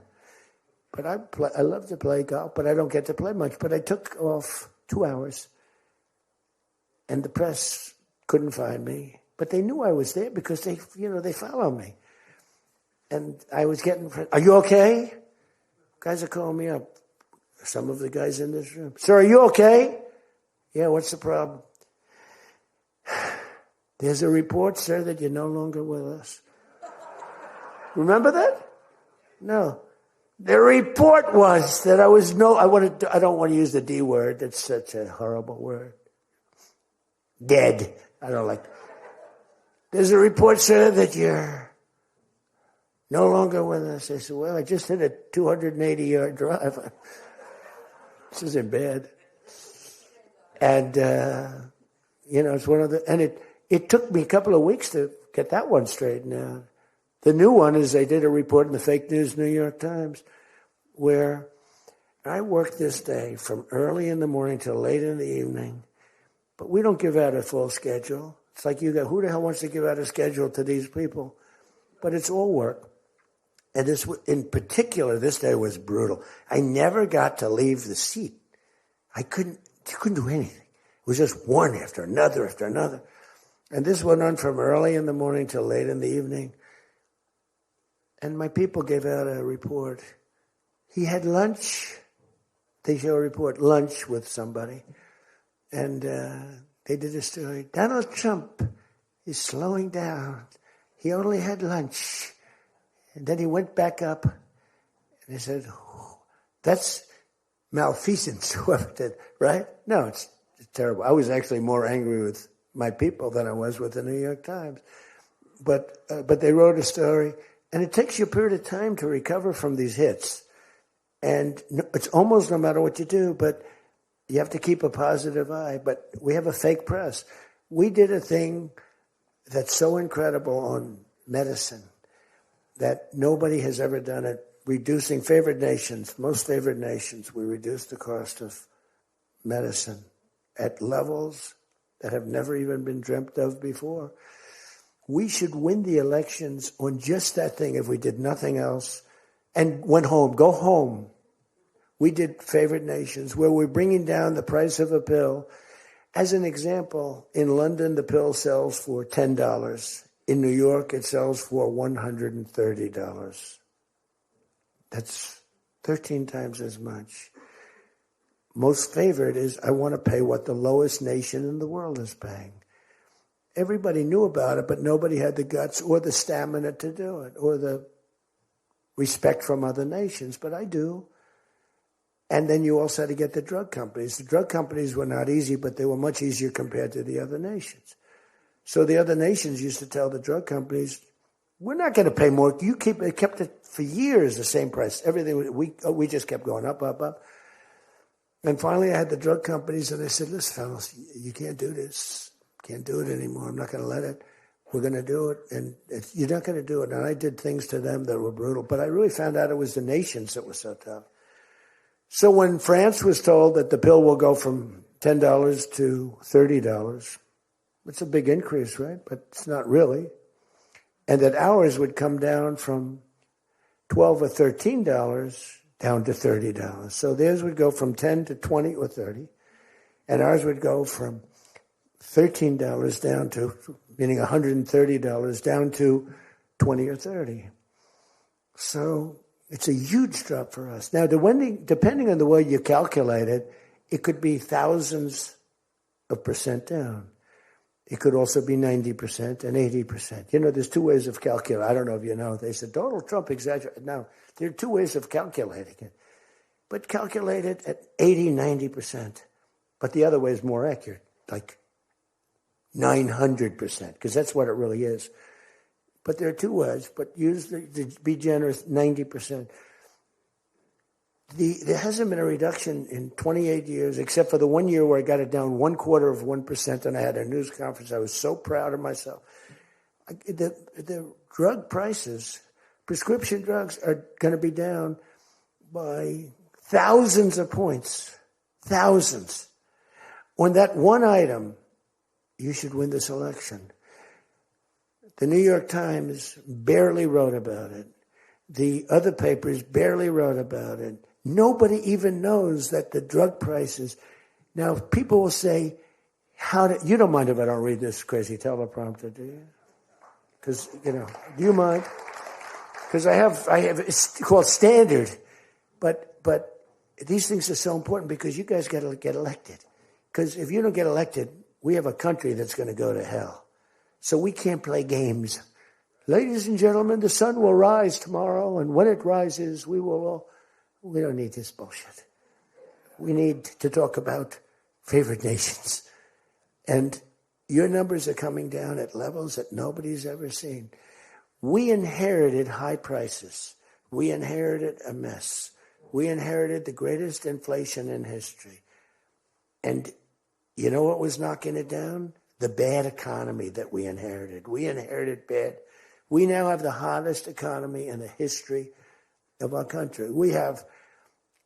But I love to play golf, but I don't get to play much. But I took off 2 hours, and the press couldn't find me. But they knew I was there because they follow me. And I was getting, are you okay? Guys are calling me up. Some of the guys in this room. Sir, are you okay? Yeah, what's the problem? There's a report, sir, that you're no longer with us. Remember that? No. The report was that I don't want to use the D word. It's such a horrible word. Dead. I don't like. There's a report, sir, that you're no longer with us. I said, well, I just hit a 280-yard drive. This isn't bad. And, it's one of the, and it took me a couple of weeks to get that one straightened out. The new one is they did a report in the fake news New York Times where I worked this day from early in the morning till late in the evening, but we don't give out a full schedule. It's like who the hell wants to give out a schedule to these people? But it's all work. And this, in particular, this day was brutal. I never got to leave the seat. You couldn't do anything. It was just one after another after another. And this went on from early in the morning till late in the evening. And my people gave out a report. He had lunch. They show a report, lunch with somebody. And they did a story. Donald Trump is slowing down. He only had lunch. And then he went back up. And he said, that's malfeasance, whoever did, right? No, it's terrible. I was actually more angry with my people than I was with the New York Times. But they wrote a story. And it takes you a period of time to recover from these hits. And it's almost no matter what you do, but you have to keep a positive eye. But we have a fake press. We did a thing that's so incredible on medicine that nobody has ever done it. Reducing favored nations, most favored nations, we reduced the cost of medicine at levels that have never even been dreamt of before. We should win the elections on just that thing if we did nothing else and went home, go home. We did favored nations where we're bringing down the price of a pill. As an example, in London, the pill sells for $10. In New York, it sells for $130. That's 13 times as much. Most favored is I want to pay what the lowest nation in the world is paying. Everybody knew about it, but nobody had the guts or the stamina to do it or the respect from other nations, but I do. And then you also had to get the drug companies. The drug companies were not easy, but they were much easier compared to the other nations. So the other nations used to tell the drug companies, we're not going to pay more. It kept it for years the same price. Everything, we just kept going up, up, up. And finally I had the drug companies and I said, listen, fellas, you can't do this. Can't do it anymore. I'm not going to let it. We're going to do it. And you're not going to do it. And I did things to them that were brutal. But I really found out it was the nations that were so tough. So when France was told that the pill will go from $10 to $30, it's a big increase, right? But it's not really. And that ours would come down from $12 or $13 down to $30. So theirs would go from 10 to 20 or 30. And ours would go from $13 down to, meaning $130 down to 20 or 30. So It's a huge drop for us. Now, depending on the way you calculate it, it could be thousands of percent down. It could also be 90% and 80%. You know, there's two ways of calculating. I don't know if you know. They said Donald Trump exaggerated. No, there are two ways of calculating it. But calculate it at 80, 90%. But the other way is more accurate, like 900%, because that's what it really is. But there are two ways, but use to be generous, 90%. There hasn't been a reduction in 28 years, except for the 1 year where I got it down 1/4%, and I had a news conference. I was so proud of myself. The drug prices, prescription drugs, are going to be down by thousands of points. Thousands. On that one item, you should win this election. The New York Times barely wrote about it. The other papers barely wrote about it. Nobody even knows that the drug prices. Now, people will say, you don't mind if I don't read this crazy teleprompter, do you? Because, do you mind? Because I have, it's called standard. But these things are so important because you guys got to get elected. Because if you don't get elected, we have a country that's going to go to hell. So we can't play games. Ladies and gentlemen, the sun will rise tomorrow, and when it rises, we don't need this bullshit. We need to talk about favored nations. And your numbers are coming down at levels that nobody's ever seen. We inherited high prices. We inherited a mess. We inherited the greatest inflation in history. And you know what was knocking it down? The bad economy that we inherited. We inherited bad. We now have the hottest economy in the history of our country. We have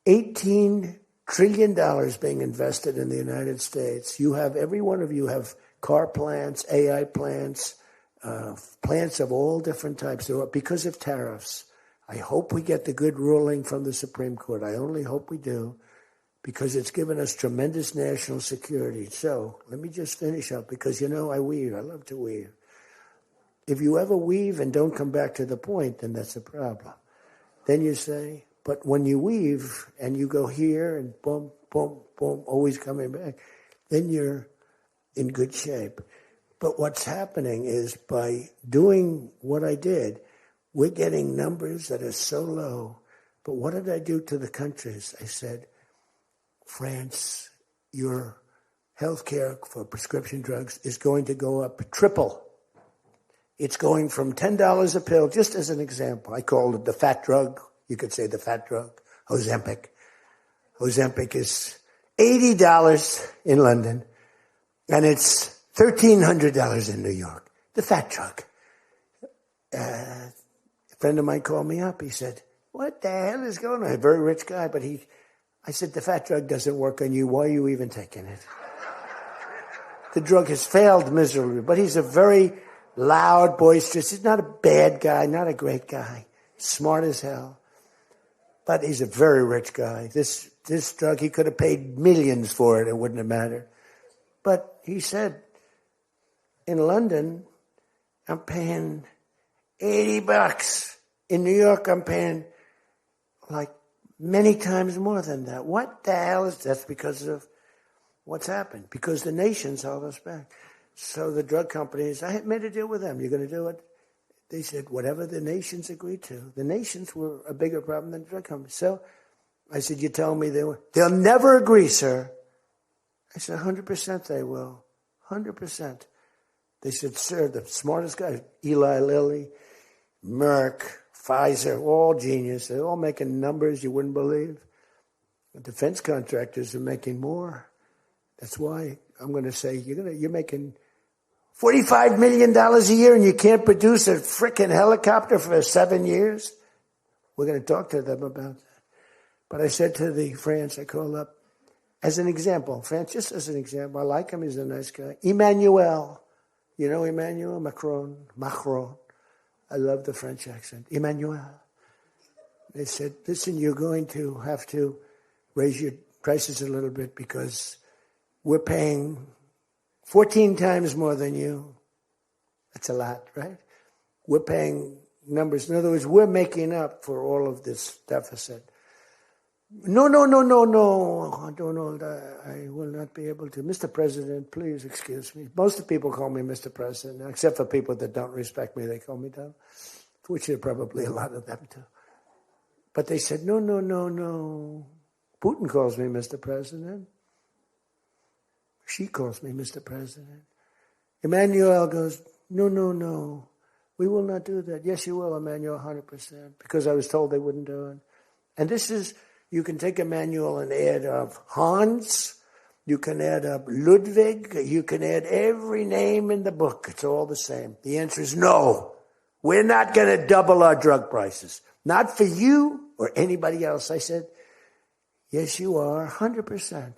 $18 trillion being invested in the United States. You have, every one of you have car plants, AI plants, plants of all different types. Because of tariffs. I hope we get the good ruling from the Supreme Court. I only hope we do, because it's given us tremendous national security. So let me just finish up, because I weave. I love to weave. If you ever weave and don't come back to the point, then that's a problem. Then you say, but when you weave and you go here and boom, boom, boom, always coming back, then you're in good shape. But what's happening is by doing what I did, we're getting numbers that are so low. But what did I do to the countries? I said, France, your health care for prescription drugs is going to go up triple. It's going from $10 a pill, just as an example. I called it the fat drug. You could say the fat drug, Ozempic. Ozempic is $80 in London, and it's $1,300 in New York. The fat drug. A friend of mine called me up. He said, what the hell is going on? A very rich guy, but I said, the fat drug doesn't work on you. Why are you even taking it? The drug has failed miserably, but he's a very loud, boisterous. He's not a bad guy, not a great guy. Smart as hell. But he's a very rich guy. This drug, he could have paid millions for it. It wouldn't have mattered. But he said, in London, I'm paying $80. In New York, I'm paying like many times more than that. What the hell is that? That's because of what's happened. Because the nations held us back. So the drug companies, I had made a deal with them. You're going to do it? They said, whatever the nations agreed to. The nations were a bigger problem than the drug companies. So I said, you tell me they'll never agree, sir. I said, 100% they will. 100%. They said, sir, the smartest guy, Eli Lilly, Merck, Pfizer, all genius. They're all making numbers you wouldn't believe. The defense contractors are making more. That's why I'm going to say, you're making $45 million a year and you can't produce a frickin' helicopter for 7 years? We're going to talk to them about that. But I said to the France, I called up, as an example, France, just as an example, I like him, he's a nice guy. Emmanuel, you know Emmanuel Macron. I love the French accent. Emmanuel. They said, listen, you're going to have to raise your prices a little bit because we're paying 14 times more than you. That's a lot, right? We're paying numbers. In other words, we're making up for all of this deficit. No. I don't know. I will not be able to. Mr. President, please excuse me. Most of the people call me Mr. President, except for people that don't respect me. They call me that, which there are probably a lot of them too. But they said, no. Putin calls me Mr. President. She calls me Mr. President. Emmanuel goes, no. We will not do that. Yes, you will, Emmanuel, 100%. Because I was told they wouldn't do it. And this is, you can take Emmanuel and add up Hans. You can add up Ludwig. You can add every name in the book. It's all the same. The answer is no. We're not going to double our drug prices. Not for you or anybody else. I said, yes, you are, 100%.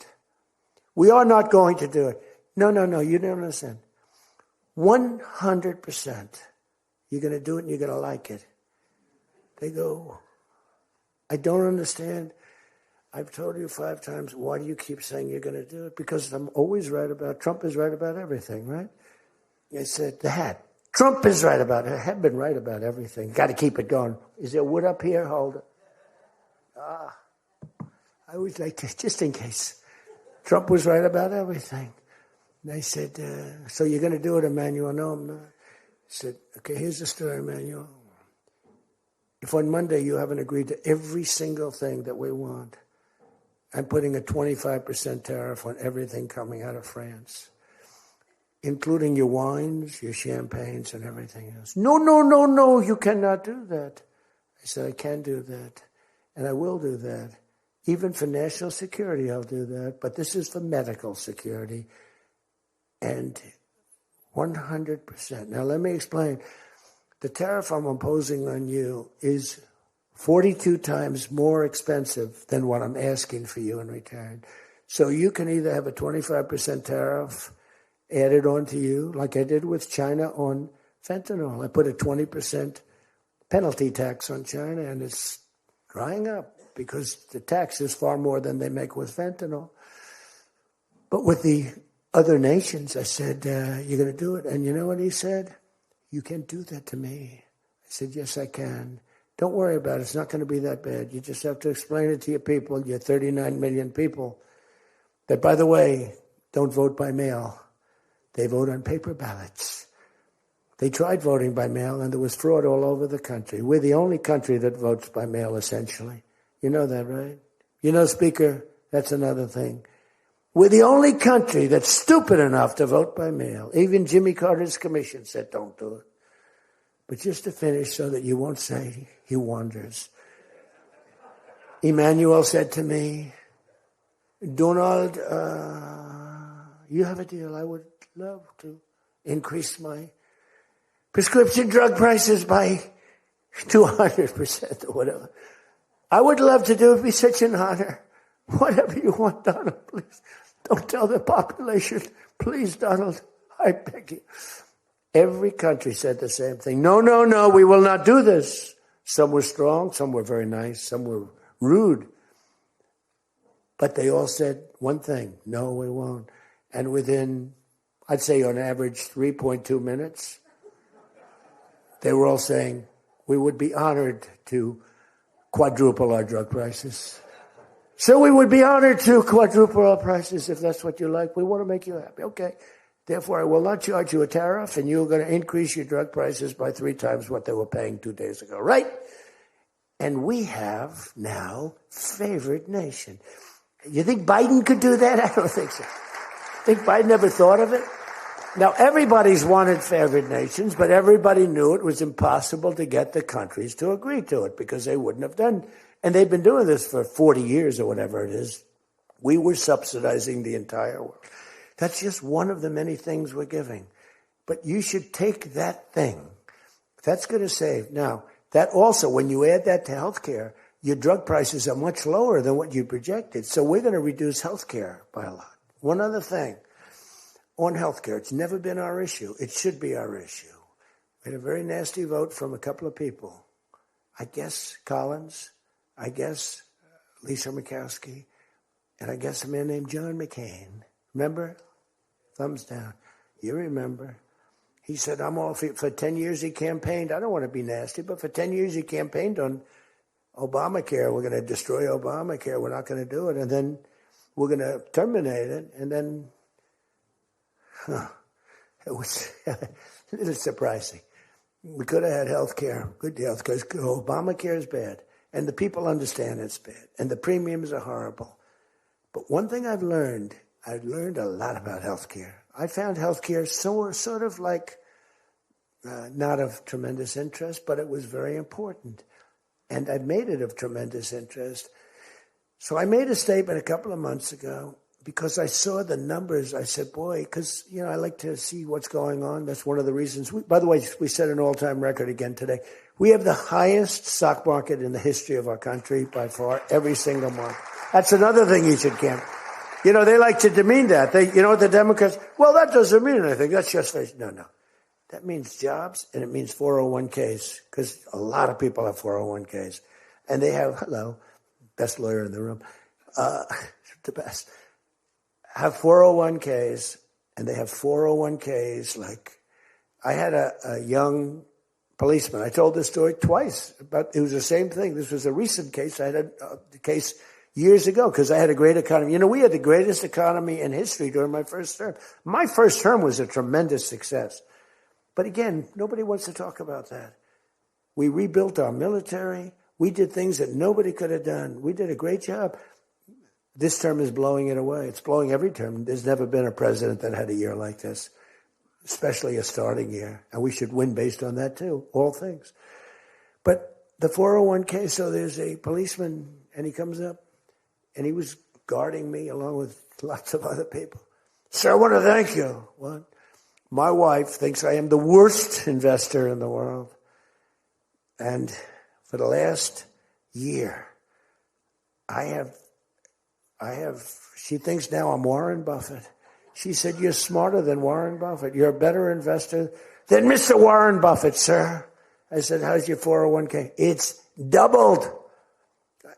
We are not going to do it. No, you don't understand. 100%. You're going to do it and you're going to like it. They go, I don't understand. I've told you 5 times, why do you keep saying you're going to do it? Because I'm always right about, Trump is right about everything, right? I said, the hat. Trump is right about it. I have been right about everything. Got to keep it going. Is there wood up here? Hold it. I always like to, just in case. Trump was right about everything. And I said, so you're going to do it, Emmanuel? No, I'm not. I said, okay, here's the story, Emmanuel. If on Monday you haven't agreed to every single thing that we want, I'm putting a 25% tariff on everything coming out of France, including your wines, your champagnes, and everything else. No, you cannot do that. I said, I can do that, and I will do that. Even for national security, I'll do that, but this is for medical security, and 100%. Now, let me explain. The tariff I'm imposing on you is 42 times more expensive than what I'm asking for you in return. So you can either have a 25% tariff added on to you, like I did with China on fentanyl. I put a 20% penalty tax on China, and it's drying up because the tax is far more than they make with fentanyl. But with the other nations, I said, you're going to do it. And you know what he said? You can't do that to me. I said, yes, I can. Don't worry about it. It's not going to be that bad. You just have to explain it to your people, your 39 million people, that, by the way, don't vote by mail. They vote on paper ballots. They tried voting by mail, and there was fraud all over the country. We're the only country that votes by mail, essentially. You know that, right? You know, Speaker, that's another thing. We're the only country that's stupid enough to vote by mail. Even Jimmy Carter's commission said don't do it. But just to finish so that you won't say he wanders. Emmanuel said to me, Donald, you have a deal. I would love to increase my prescription drug prices by 200% or whatever. I would love to do it. It'd be such an honor. Whatever you want, Donald, please. Don't tell the population. Please, Donald, I beg you. Every country said the same thing. No, we will not do this. Some were strong, some were very nice, some were rude. But they all said one thing, no, we won't. And within, I'd say on average, 3.2 minutes, they were all saying, we would be honored to quadruple our drug prices. So we would be honored to quadruple our prices if that's what you like. We want to make you happy. Okay. Therefore, I will not charge you a tariff, and you're going to increase your drug prices by 3 times what they were paying 2 days ago, right? And we have now favored nation. You think Biden could do that? I don't think so. Think Biden ever thought of it? Now, everybody's wanted favored nations, but everybody knew it was impossible to get the countries to agree to it because they wouldn't have done. And they've been doing this for 40 years or whatever it is. We were subsidizing the entire world. That's just one of the many things we're giving. But you should take that thing. That's going to save. Now, that also, when you add that to healthcare, your drug prices are much lower than what you projected. So we're going to reduce healthcare by a lot. One other thing. On healthcare, it's never been our issue. It should be our issue. We had a very nasty vote from a couple of people. I guess Collins, I guess Lisa Murkowski, and I guess a man named John McCain. Remember? Thumbs down. You remember. He said, I'm all for 10 years he campaigned. I don't want to be nasty, but for 10 years he campaigned on Obamacare. We're going to destroy Obamacare. We're not going to do it. And then we're going to terminate it. And then it was a little surprising. We could have had health care, good health care. Obamacare is bad. And the people understand it's bad. And the premiums are horrible. But one thing I've learned a lot about health care. I found health care sort of like not of tremendous interest, but it was very important. And I made it of tremendous interest. So I made a statement a couple of months ago because I saw the numbers. I said, boy, because, I like to see what's going on. That's one of the reasons. By the way, we set an all-time record again today. We have the highest stock market in the history of our country by far, every single month. That's another thing you should camp. They like to demean that. The Democrats, well, that doesn't mean anything. That's just, no. That means jobs, and it means 401ks, because a lot of people have 401ks. And they have, best lawyer in the room, the best, have 401ks, and they have 401ks like, I had a young policeman. I told this story twice, but it was the same thing. This was a recent case. I had a case years ago because I had a great economy. We had the greatest economy in history during my first term. My first term was a tremendous success. But again, nobody wants to talk about that. We rebuilt our military. We did things that nobody could have done. We did a great job. This term is blowing it away. It's blowing every term. There's never been a president that had a year like this, especially a starting year. And we should win based on that too, all things. But the 401k, so there's a policeman, and he comes up, and he was guarding me along with lots of other people. Sir, I want to thank you. What? My wife thinks I am the worst investor in the world. And for the last year, she thinks now I'm Warren Buffett. She said, you're smarter than Warren Buffett. You're a better investor than Mr. Warren Buffett, sir. I said, how's your 401k? It's doubled.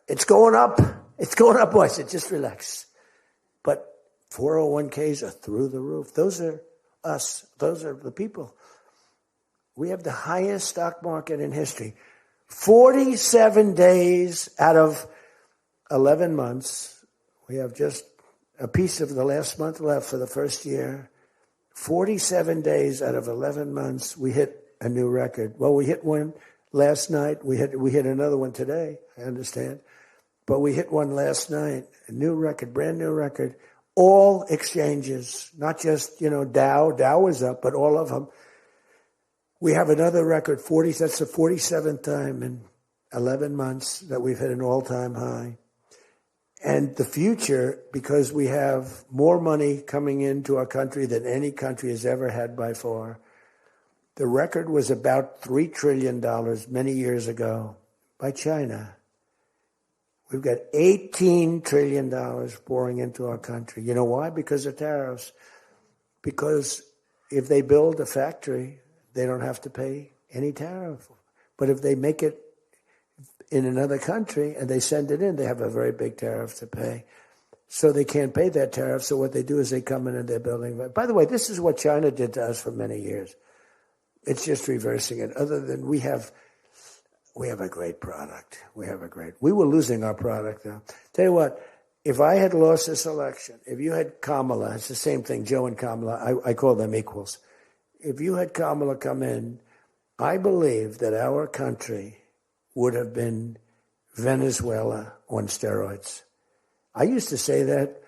It's going up. It's going up. I said, just relax. But 401ks are through the roof. Those are us. Those are the people. We have the highest stock market in history. 47 days out of 11 months. We have just a piece of the last month left for the first year. 47 days out of 11 months, we hit a new record. Well, we hit one last night. We hit another one today, I understand. But we hit one last night, a new record, brand new record. All exchanges, not just, Dow. Dow was up, but all of them. We have another record, that's the 47th time in 11 months that we've hit an all-time high. And the future, because we have more money coming into our country than any country has ever had by far. The record was about $3 trillion many years ago by China. We've got $18 trillion pouring into our country. You know why? Because of tariffs. Because if they build a factory, they don't have to pay any tariff. But if they make it in another country and they send it in, they have a very big tariff to pay. So they can't pay that tariff. So what they do is they come in and they're building. By the way, this is what China did to us for many years. It's just reversing it. Other than we have a great product. We were losing our product now. Tell you what, if I had lost this election, if you had Kamala, it's the same thing, Joe and Kamala, I call them equals. If you had Kamala come in, I believe that our country would have been Venezuela on steroids. I used to say that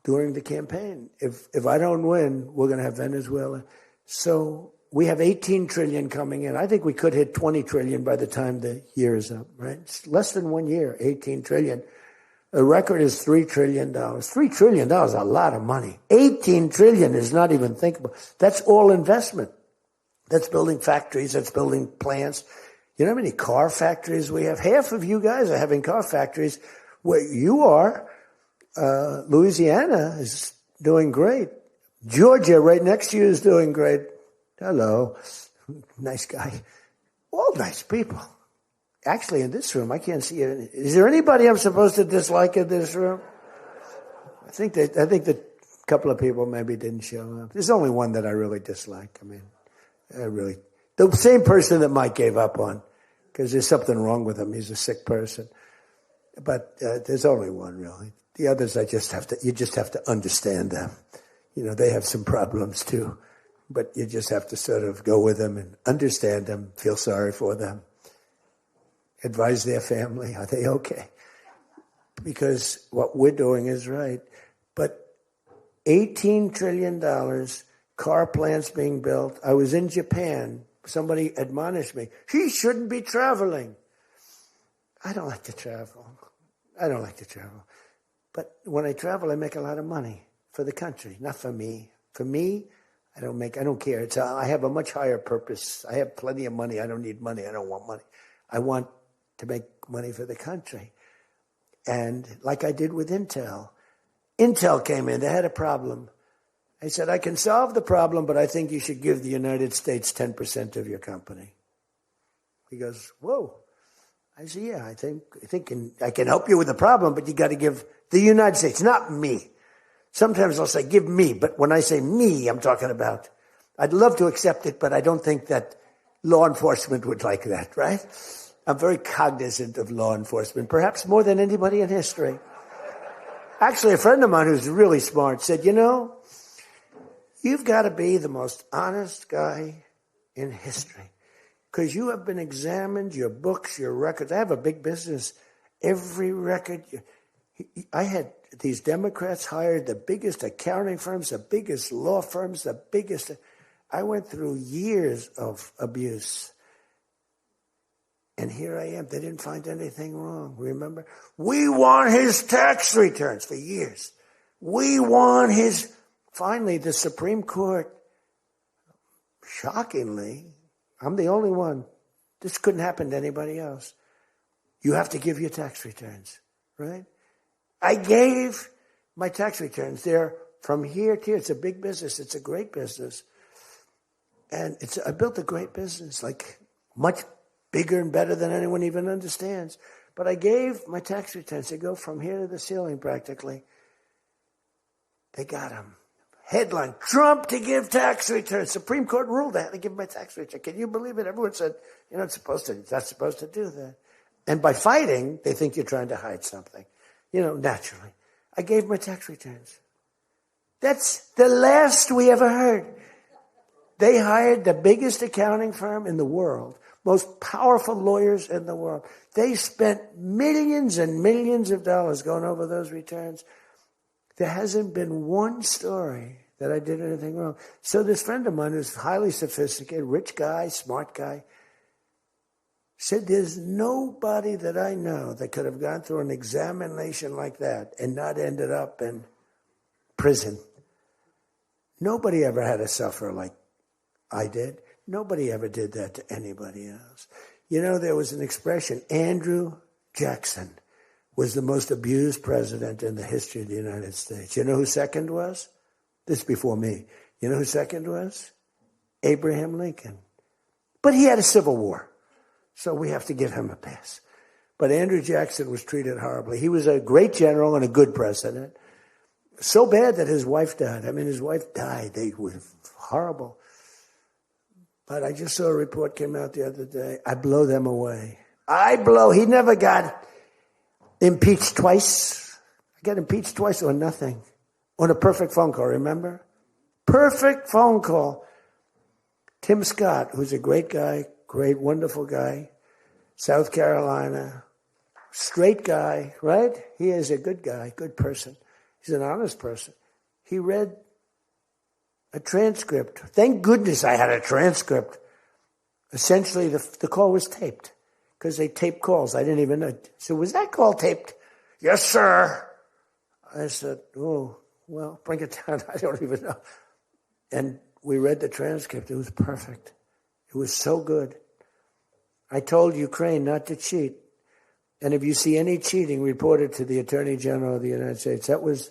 during the campaign. If I don't win, we're going to have Venezuela. So we have 18 trillion coming in. I think we could hit 20 trillion by the time the year is up, right? It's less than 1 year, 18 trillion. The record is $3 trillion. $3 trillion is a lot of money. 18 trillion is not even thinkable. That's all investment. That's building factories. That's building plants. You know how many car factories we have? Half of you guys are having car factories. Where you are, Louisiana is doing great. Georgia, right next to you, is doing great. Hello. Nice guy. All nice people. Actually, in this room, I can't see it. Is there anybody I'm supposed to dislike in this room? I think that A couple of people maybe didn't show up. There's only one that I really dislike. The same person that Mike gave up on, because there's something wrong with him. He's a sick person. But there's only one, really. The others, you just have to understand them. They have some problems too. But you just have to sort of go with them and understand them, feel sorry for them, advise their family, are they okay? Because what we're doing is right. But $18 trillion, car plants being built. I was in Japan. Somebody admonished me, he shouldn't be traveling. I don't like to travel. But when I travel, I make a lot of money for the country, not for me. For me, I don't care. I have a much higher purpose. I have plenty of money. I don't need money. I don't want money. I want to make money for the country. And like I did with Intel. Intel came in. They had a problem. I said, I can solve the problem, but I think you should give the United States 10% of your company. He goes, whoa. I said, yeah, I think I can help you with the problem, but you got to give the United States, not me. Sometimes I'll say, give me. But when I say me, I'm talking about, I'd love to accept it, but I don't think that law enforcement would like that, right? I'm very cognizant of law enforcement, perhaps more than anybody in history. Actually, a friend of mine who's really smart said, you've got to be the most honest guy in history because you have been examined, your books, your records. I have a big business. Every record. I had these Democrats hired the biggest accounting firms, the biggest law firms, the biggest. I went through years of abuse. And here I am. They didn't find anything wrong. Remember? We want his tax returns for years. We want his... Finally, the Supreme Court, shockingly, I'm the only one. This couldn't happen to anybody else. You have to give your tax returns, right? I gave my tax returns. They're from here to here. It's a big business. It's a great business. And I built a great business, like much bigger and better than anyone even understands. But I gave my tax returns. They go from here to the ceiling practically. They got them. Headline, Trump to give tax returns. Supreme Court ruled I had to give my tax return. Can you believe it? Everyone said, it's not supposed to do that. And by fighting, they think you're trying to hide something. Naturally. I gave my tax returns. That's the last we ever heard. They hired the biggest accounting firm in the world, most powerful lawyers in the world. They spent millions and millions of dollars going over those returns. There hasn't been one story that I did anything wrong. So this friend of mine who's highly sophisticated, rich guy, smart guy, said there's nobody that I know that could have gone through an examination like that and not ended up in prison. Nobody ever had to suffer like I did. Nobody ever did that to anybody else. There was an expression, Andrew Jackson was the most abused president in the history of the United States. You know who second was? This before me. You know who second was? Abraham Lincoln. But he had a civil war, so we have to give him a pass. But Andrew Jackson was treated horribly. He was a great general and a good president. So bad that his wife died. His wife died. They were horrible. But I just saw a report came out the other day. I blow them away. He never got impeached twice. I got impeached twice or nothing. On a perfect phone call, remember? Perfect phone call. Tim Scott, who's a great guy, great, wonderful guy, South Carolina, straight guy, right? He is a good guy, good person. He's an honest person. He read a transcript. Thank goodness I had a transcript. Essentially, the call was taped. Because they tape calls. I didn't even know. So was that call taped? Yes, sir. I said, oh, well, bring it down. I don't even know. And we read the transcript. It was perfect. It was so good. I told Ukraine not to cheat. And if you see any cheating, report it to the Attorney General of the United States. That was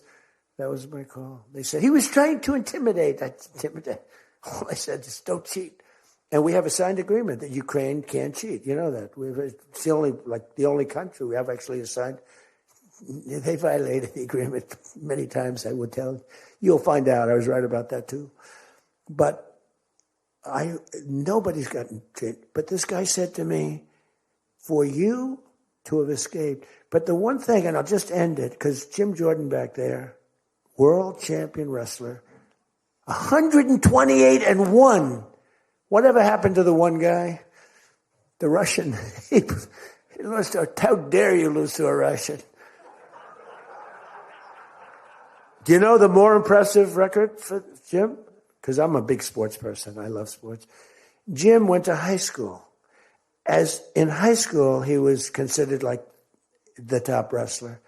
my call. They said, he was trying to intimidate. All I said is don't cheat. And we have a signed agreement that Ukraine can't cheat. You know that. It's the only country we have actually a signed. They violated the agreement many times, I would tell you. You'll find out. I was right about that, too. But nobody's gotten treated. But this guy said to me, for you to have escaped. But the one thing, and I'll just end it, because Jim Jordan back there, world champion wrestler, 128-1. Whatever happened to the one guy? The Russian. He lost to, how dare you lose to a Russian? Do you know the more impressive record for Jim? Because I'm a big sports person. I love sports. Jim went to high school. As in high school, he was considered like the top wrestler.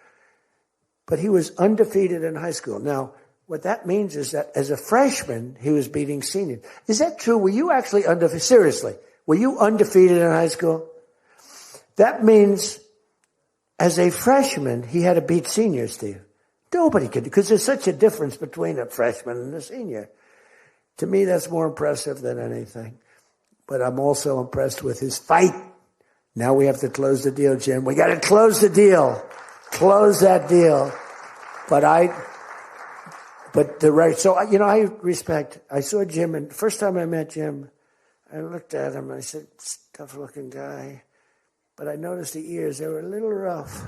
But he was undefeated in high school. Now, what that means is that as a freshman, he was beating seniors. Is that true? Were you actually undefeated? Seriously, were you undefeated in high school? That means as a freshman, he had to beat seniors, Steve. Nobody could, because there's such a difference between a freshman and a senior. To me, that's more impressive than anything. But I'm also impressed with his fight. Now we have to close the deal, Jim. We got to close the deal. Close that deal. I respect. I saw Jim, and the first time I met Jim, I looked at him, and I said, tough-looking guy. But I noticed the ears, they were a little rough.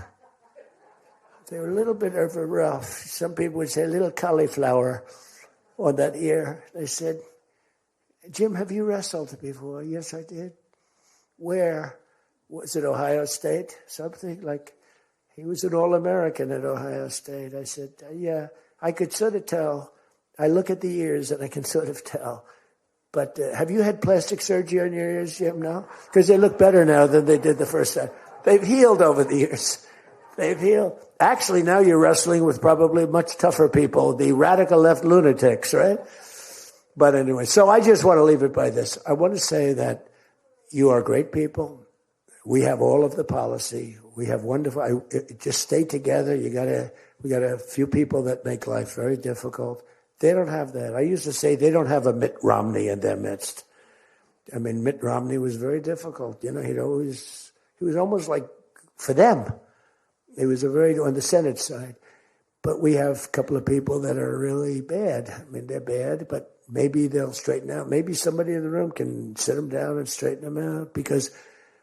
They were a little bit of a rough. Some people would say a little cauliflower on that ear. They said, Jim, have you wrestled before? Yes, I did. Where? Was it Ohio State? Something like, he was an All-American at Ohio State. I said, yeah, I could sort of tell. I look at the ears and I can sort of tell. But have you had plastic surgery on your ears, Jim? No? Because they look better now than they did the first time. They've healed over the years. They've healed. Actually, now you're wrestling with probably much tougher people, the radical left lunatics, right? But anyway, so I just want to leave it by this. I want to say that you are great people. We have all of the policy. We have wonderful. Just stay together. We got a few people that make life very difficult. They don't have that. I used to say they don't have a Mitt Romney in their midst. I mean, Mitt Romney was very difficult. You know, he was almost like for them. It was on the Senate side. But we have a couple of people that are really bad. I mean, they're bad, but maybe they'll straighten out. Maybe somebody in the room can sit them down and straighten them out, because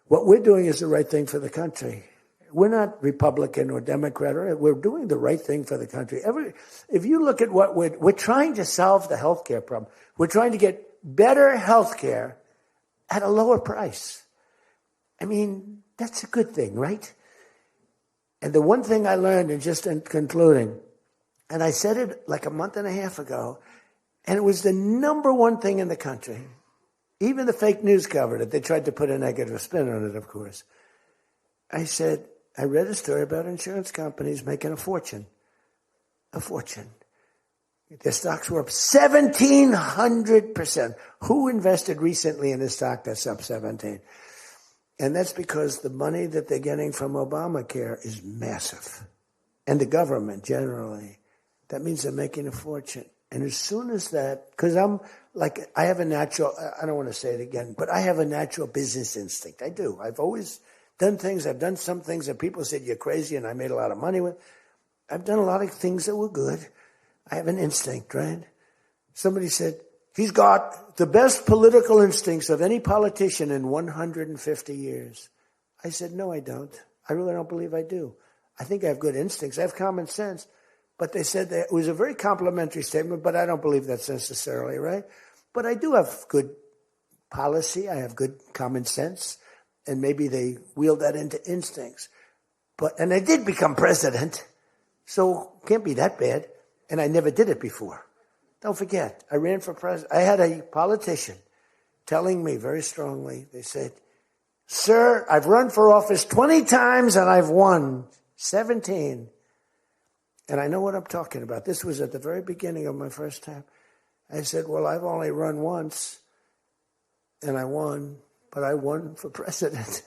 what we're doing is the right thing for the country. We're not Republican or Democrat. We're doing the right thing for the country. If you look at what we're trying to solve the healthcare problem. We're trying to get better healthcare at a lower price. I mean, that's a good thing, right? And the one thing I learned, and just in concluding, and I said it like a month and a half ago, and it was the number one thing in the country. Even the fake news covered it. They tried to put a negative spin on it, of course. I said, I read a story about insurance companies making a fortune. A fortune. Their stocks were up 1,700%. Who invested recently in a stock that's up 17? And that's because the money that they're getting from Obamacare is massive. And the government generally. That means they're making a fortune. And as soon as that, because I have a natural, I don't want to say it again, but I have a natural business instinct. I do. I've always done things. I've done some things that people said you're crazy and I made a lot of money with. I've done a lot of things that were good. I have an instinct, right? Somebody said, he's got the best political instincts of any politician in 150 years. I said, no, I don't. I really don't believe I do. I think I have good instincts. I have common sense. But they said that it was a very complimentary statement, but I don't believe that's necessarily right. But I do have good policy. I have good common sense. And maybe they wheeled that into instincts. And I did become president, so can't be that bad. And I never did it before. Don't forget, I ran for president. I had a politician telling me very strongly, they said, sir, I've run for office 20 times and I've won 17. And I know what I'm talking about. This was at the very beginning of my first time. I said, well, I've only run once and I won, but I won for president.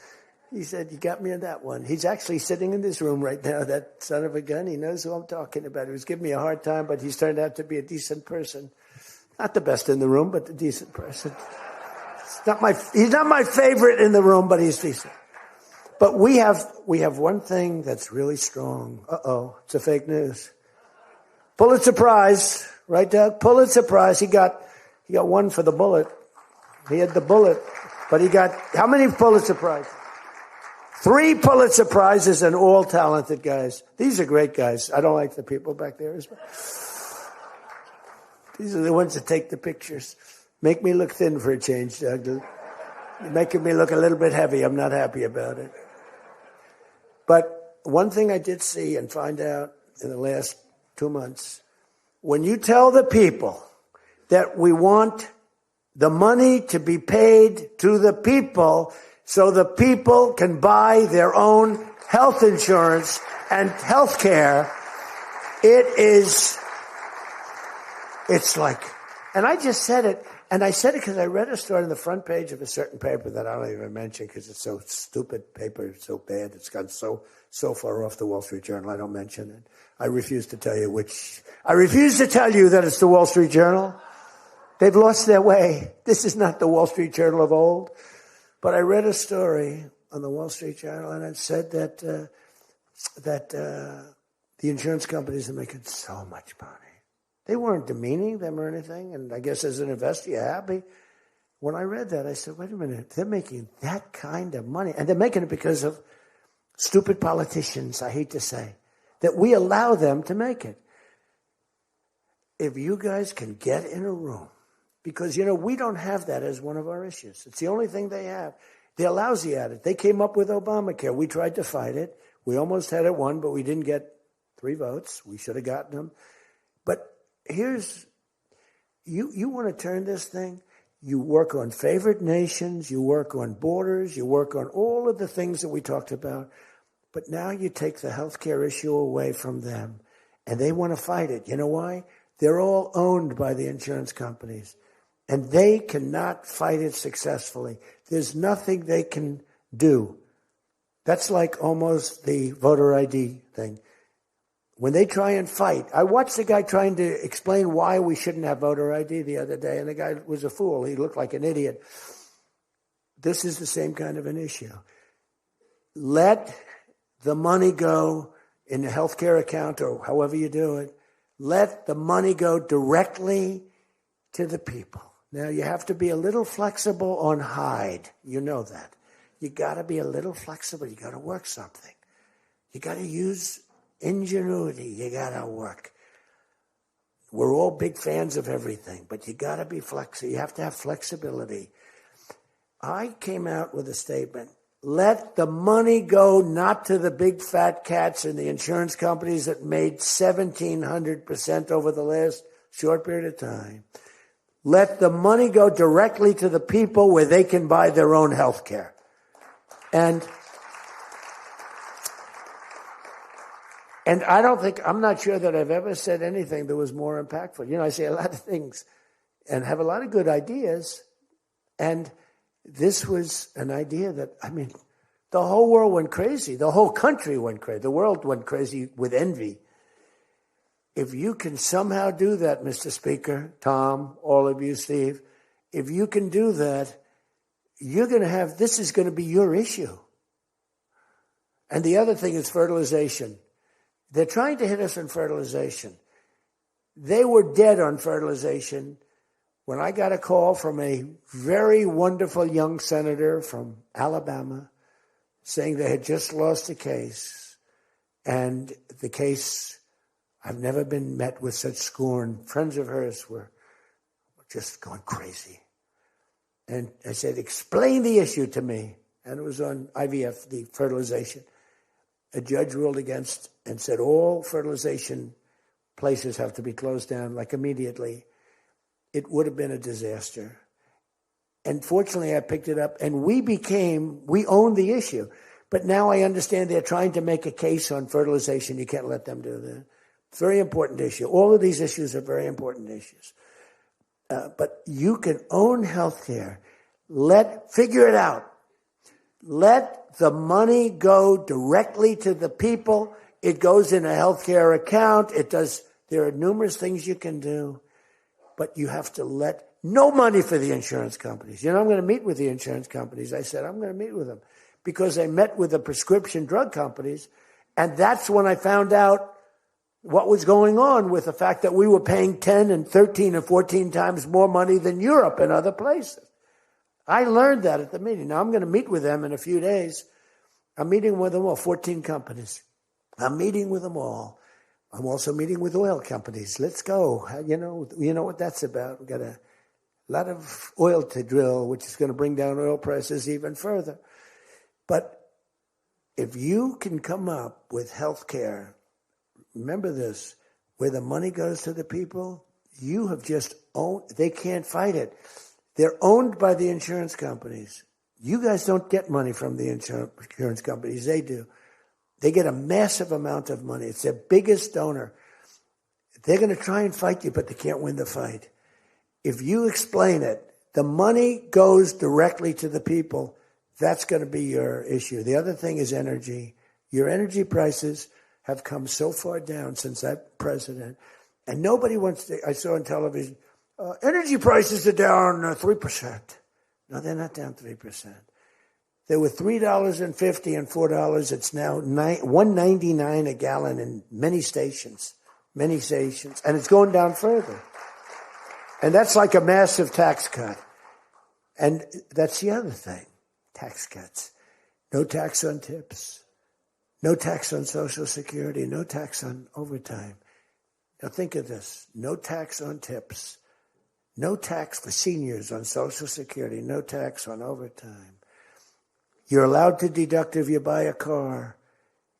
He said, you got me in that one. He's actually sitting in this room right now, that son of a gun. He knows who I'm talking about. He was giving me a hard time, but he's turned out to be a decent person. Not the best in the room, but a decent person. He's not my favorite in the room, but he's decent. But we have one thing that's really strong. Uh-oh, it's a fake news. Pulitzer Prize, right, Doug? Pulitzer Prize. He got one for the bullet. He had the bullet, but he got how many Pulitzer Prizes? 3 Pulitzer Prizes, and all talented guys. These are great guys. I don't like the people back there. These are the ones that take the pictures. Make me look thin for a change, Doug. You're making me look a little bit heavy. I'm not happy about it. But one thing I did see and find out in the last 2 months, when you tell the people that we want the money to be paid to the people so the people can buy their own health insurance and health care, it's like, and I just said it, and I said it because I read a story on the front page of a certain paper that I don't even mention because it's so stupid paper, it's so bad, it's gone so far off the Wall Street Journal, I don't mention it. I refuse to tell you that it's the Wall Street Journal. They've lost their way. This is not the Wall Street Journal of old. But I read a story on the Wall Street Journal, and it said that the insurance companies are making so much money. They weren't demeaning them or anything, and I guess as an investor, you're happy. When I read that, I said, wait a minute, they're making that kind of money. And they're making it because of stupid politicians, I hate to say, that we allow them to make it. If you guys can get in a room, because, we don't have that as one of our issues. It's the only thing they have. They're lousy at it. They came up with Obamacare. We tried to fight it. We almost had it won, but we didn't get 3 votes. We should have gotten them. But here's, you want to turn this thing, you work on favored nations, you work on borders, you work on all of the things that we talked about, but now you take the healthcare issue away from them, and they want to fight it. You know why? They're all owned by the insurance companies, and they cannot fight it successfully. There's nothing they can do. That's like almost the voter ID thing. When they try and fight, I watched the guy trying to explain why we shouldn't have voter ID the other day, and the guy was a fool. He looked like an idiot. This is the same kind of an issue. Let the money go in the healthcare account or however you do it. Let the money go directly to the people. Now, you have to be a little flexible on Hyde. You know that. You got to be a little flexible. You got to work something. You got to use ingenuity. You got to work. We're all big fans of everything, but you got to be flexible. You have to have flexibility. I came out with a statement. Let the money go not to the big fat cats and the insurance companies that made 1,700% over the last short period of time. Let the money go directly to the people where they can buy their own health care. And I'm not sure that I've ever said anything that was more impactful. I say a lot of things and have a lot of good ideas. And this was an idea that, the whole world went crazy. The whole country went crazy. The world went crazy with envy. If you can somehow do that, Mr. Speaker, Tom, all of you, Steve, if you can do that, this is going to be your issue. And the other thing is fertilization. They're trying to hit us on fertilization. They were dead on fertilization when I got a call from a very wonderful young senator from Alabama saying they had just lost a case. And the case, I've never been met with such scorn. Friends of hers were just going crazy. And I said, explain the issue to me. And it was on IVF, the fertilization. A judge ruled against and said all fertilization places have to be closed down, like immediately. It would have been a disaster. And fortunately, I picked it up, and we owned the issue. But now I understand they're trying to make a case on fertilization. You can't let them do that. It's a very important issue. All of these issues are very important issues. But you can own healthcare. Figure it out. Let the money go directly to the people. It goes in a healthcare account. There are numerous things you can do, but you have to no money for the insurance companies. I'm going to meet with the insurance companies. I said, I'm going to meet with them because I met with the prescription drug companies. And that's when I found out what was going on with the fact that we were paying 10 and 13 and 14 times more money than Europe and other places. I learned that at the meeting. Now I'm going to meet with them in a few days. I'm meeting with them all, 14 companies. I'm meeting with them all. I'm also meeting with oil companies. Let's go. You know what that's about. We've got a lot of oil to drill, which is going to bring down oil prices even further. But if you can come up with health care, remember this, where the money goes to the people, you have just owned, they can't fight it. They're owned by the insurance companies. You guys don't get money from the insurance companies. They do. They get a massive amount of money. It's their biggest donor. They're going to try and fight you, but they can't win the fight. If you explain it, the money goes directly to the people. That's going to be your issue. The other thing is energy. Your energy prices have come so far down since I'm president. And nobody wants to, I saw on television, energy prices are down 3%. No, they're not down 3%. They were $3.50 and $4. It's now $1.99 a gallon in many stations, and it's going down further. And that's like a massive tax cut. And that's the other thing, tax cuts. No tax on tips, no tax on Social Security, no tax on overtime. Now think of this, no tax on tips, no tax for seniors on Social Security, no tax on overtime. You're allowed to deduct if you buy a car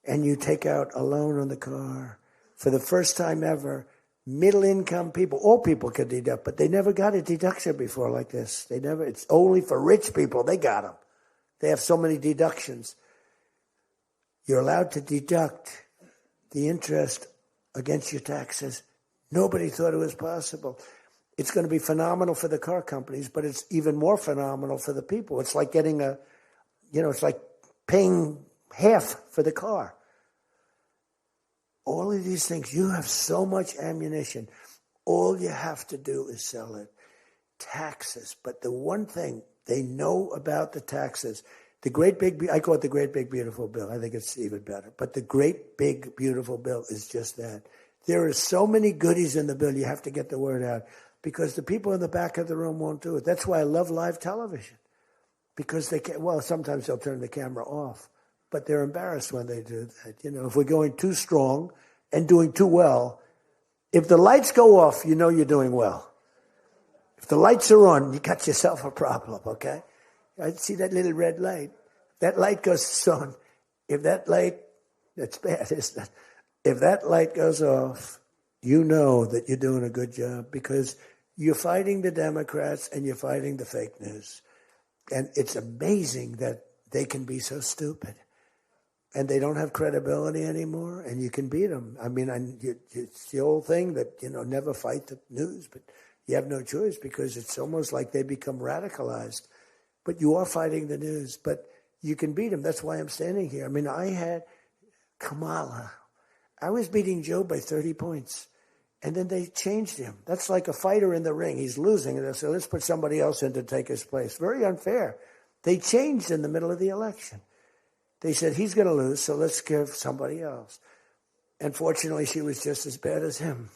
and you take out a loan on the car. For the first time ever, middle-income people, all people could deduct, but they never got a deduction before like this. It's only for rich people. They got them. They have so many deductions. You're allowed to deduct the interest against your taxes. Nobody thought it was possible. It's going to be phenomenal for the car companies, but it's even more phenomenal for the people. It's like getting it's like paying half for the car. All of these things, you have so much ammunition. All you have to do is sell it. Taxes. But the one thing they know about the taxes, I call it the great big beautiful bill. I think it's even better. But the great big beautiful bill is just that. There are so many goodies in the bill, you have to get the word out. Because the people in the back of the room won't do it. That's why I love live television. Because they can't, sometimes they'll turn the camera off. But they're embarrassed when they do that. If we're going too strong and doing too well, if the lights go off, you're doing well. If the lights are on, you got yourself a problem, okay? I see that little red light. That light goes on. If that light, that's bad, isn't it? If that light goes off, you know that you're doing a good job because you're fighting the Democrats and you're fighting the fake news. And it's amazing that they can be so stupid. And they don't have credibility anymore, and you can beat them. I mean, it's the old thing that, never fight the news, but you have no choice because it's almost like they become radicalized. But you are fighting the news, but you can beat them. That's why I'm standing here. I mean, I had Kamala. I was beating Joe by 30 points, and then they changed him. That's like a fighter in the ring. He's losing, and they said, let's put somebody else in to take his place. Very unfair. They changed in the middle of the election. They said, he's going to lose, so let's give somebody else. And fortunately, she was just as bad as him.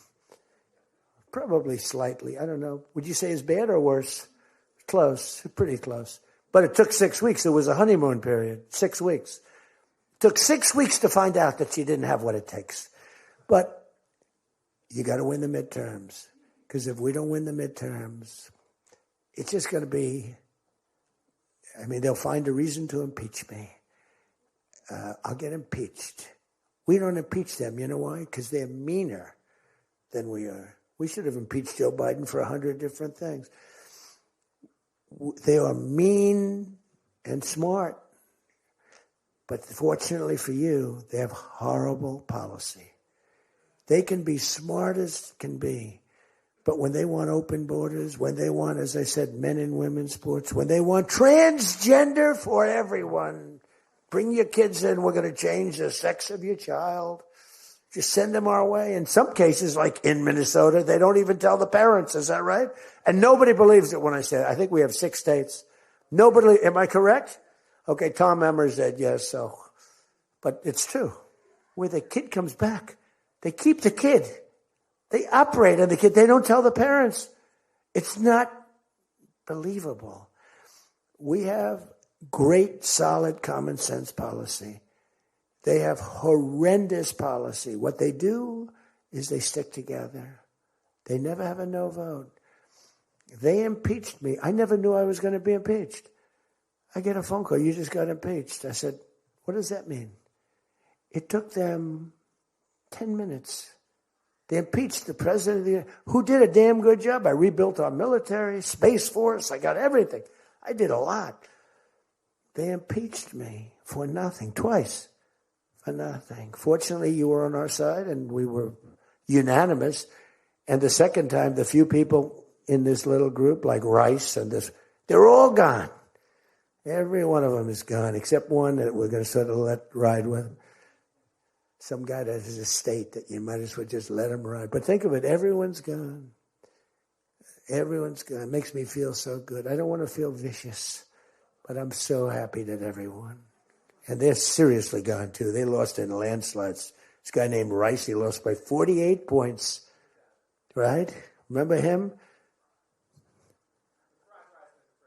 Probably slightly. I don't know. Would you say as bad or worse? Close. Pretty close. But it took 6 weeks. It was a honeymoon period. 6 weeks. It took 6 weeks to find out that she didn't have what it takes. But you got to win the midterms. Because if we don't win the midterms, it's just going to be, they'll find a reason to impeach me. I'll get impeached. We don't impeach them. You know why? Because they're meaner than we are. We should have impeached Joe Biden for 100 different things. They are mean and smart. But fortunately for you, they have horrible policy. They can be smart as can be. But when they want open borders, when they want, as I said, men and women's sports, when they want transgender for everyone, bring your kids in. We're going to change the sex of your child. Just send them our way. In some cases, like in Minnesota, they don't even tell the parents. Is that right? And nobody believes it when I say it. I think we have 6 states. Nobody, am I correct? Okay, Tom Emmer said yes, so. But it's true. Where the kid comes back, they keep the kid. They operate on the kid. They don't tell the parents. It's not believable. We have great, solid common sense policy. They have horrendous policy. What they do is they stick together. They never have a no vote. They impeached me. I never knew I was going to be impeached. I get a phone call. You just got impeached. I said, what does that mean? It took them 10 minutes. They impeached the president of the United States, who did a damn good job. I rebuilt our military, Space Force. I got everything. I did a lot. They impeached me for nothing, twice, for nothing. Fortunately, you were on our side, and we were unanimous. And the second time, the few people in this little group, like Rice and this, they're all gone. Every one of them is gone, except one that we're going to sort of let ride with him. Some guy that has a state that you might as well just let him ride. But think of it, everyone's gone. Everyone's gone. It makes me feel so good. I don't want to feel vicious, but I'm so happy that everyone. And they're seriously gone, too. They lost in landslides. This guy named Rice, he lost by 48 points. Right? Remember him?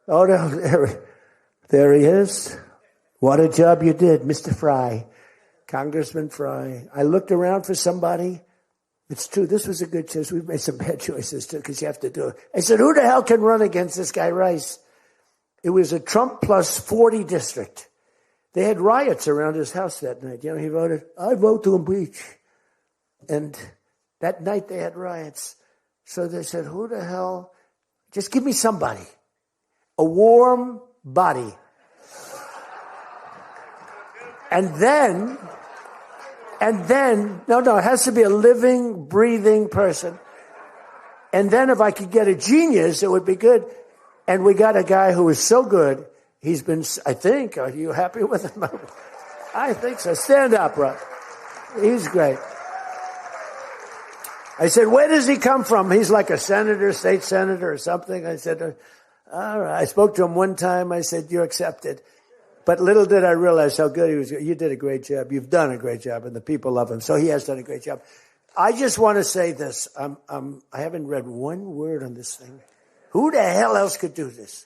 Oh, no, there he is. What a job you did, Mr. Fry. Congressman Fry. I looked around for somebody. It's true, this was a good choice. We've made some bad choices, too, because you have to do it. I said, who the hell can run against this guy, Rice? It was a Trump plus 40 district. They had riots around his house that night. You know, he voted, I vote to impeach. And that night they had riots. So they said, who the hell? Just give me somebody. A warm body. And then, no, it has to be a living, breathing person. And then if I could get a genius, it would be good. And we got a guy who is so good. He's been, I think, are you happy with him? I think so. Stand up, bro. He's great. I said, where does he come from? He's like a senator, state senator or something. I said, all right. I spoke to him one time. I said, you're accepted. But little did I realize how good he was. You did a great job. You've done a great job, and the people love him. So he has done a great job. I just want to say this. I haven't read one word on this thing. Who the hell else could do this?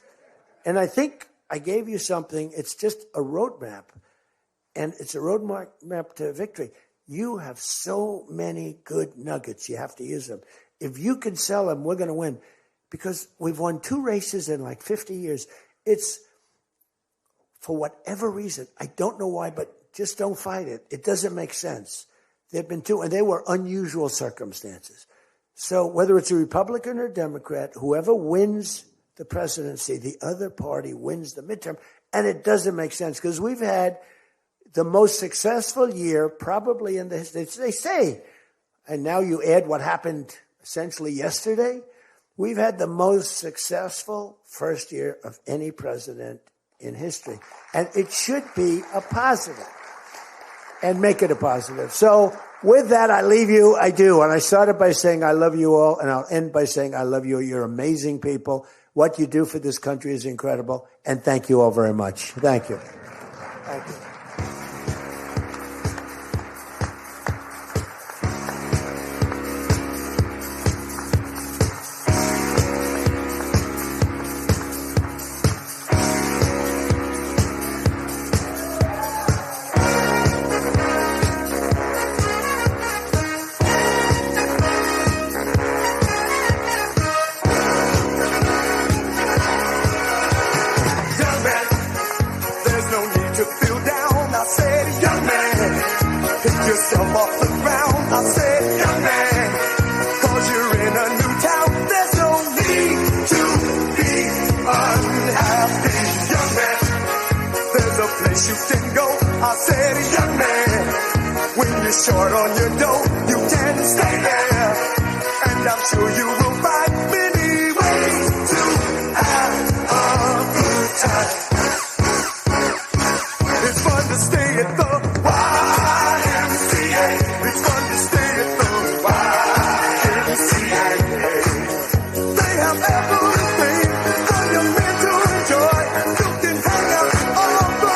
And I think I gave you something. It's just a roadmap, and it's a roadmap to victory. You have so many good nuggets. You have to use them. If you can sell them, we're going to win, because we've won 2 races in like 50 years. It's, for whatever reason, I don't know why, but just don't fight it. It doesn't make sense. There've been 2, and they were unusual circumstances. So whether it's a Republican or Democrat, whoever wins the presidency, the other party wins the midterm. And it doesn't make sense, because we've had the most successful year probably in the history. They say, and now you add what happened essentially yesterday, we've had the most successful first year of any president in history. And it should be a positive, and make it a positive. So with that, I leave you. I do. And I started by saying I love you all, and I'll end by saying I love you. You're amazing people. What you do for this country is incredible. And thank you all very much. Thank you. Thank you. Short on your dough, you can stay there, and I'm sure you will find many ways to have a good time. It's fun to stay at the YMCA. It's fun to stay at the YMCA. They have everything that you're meant to enjoy. You can hang out all the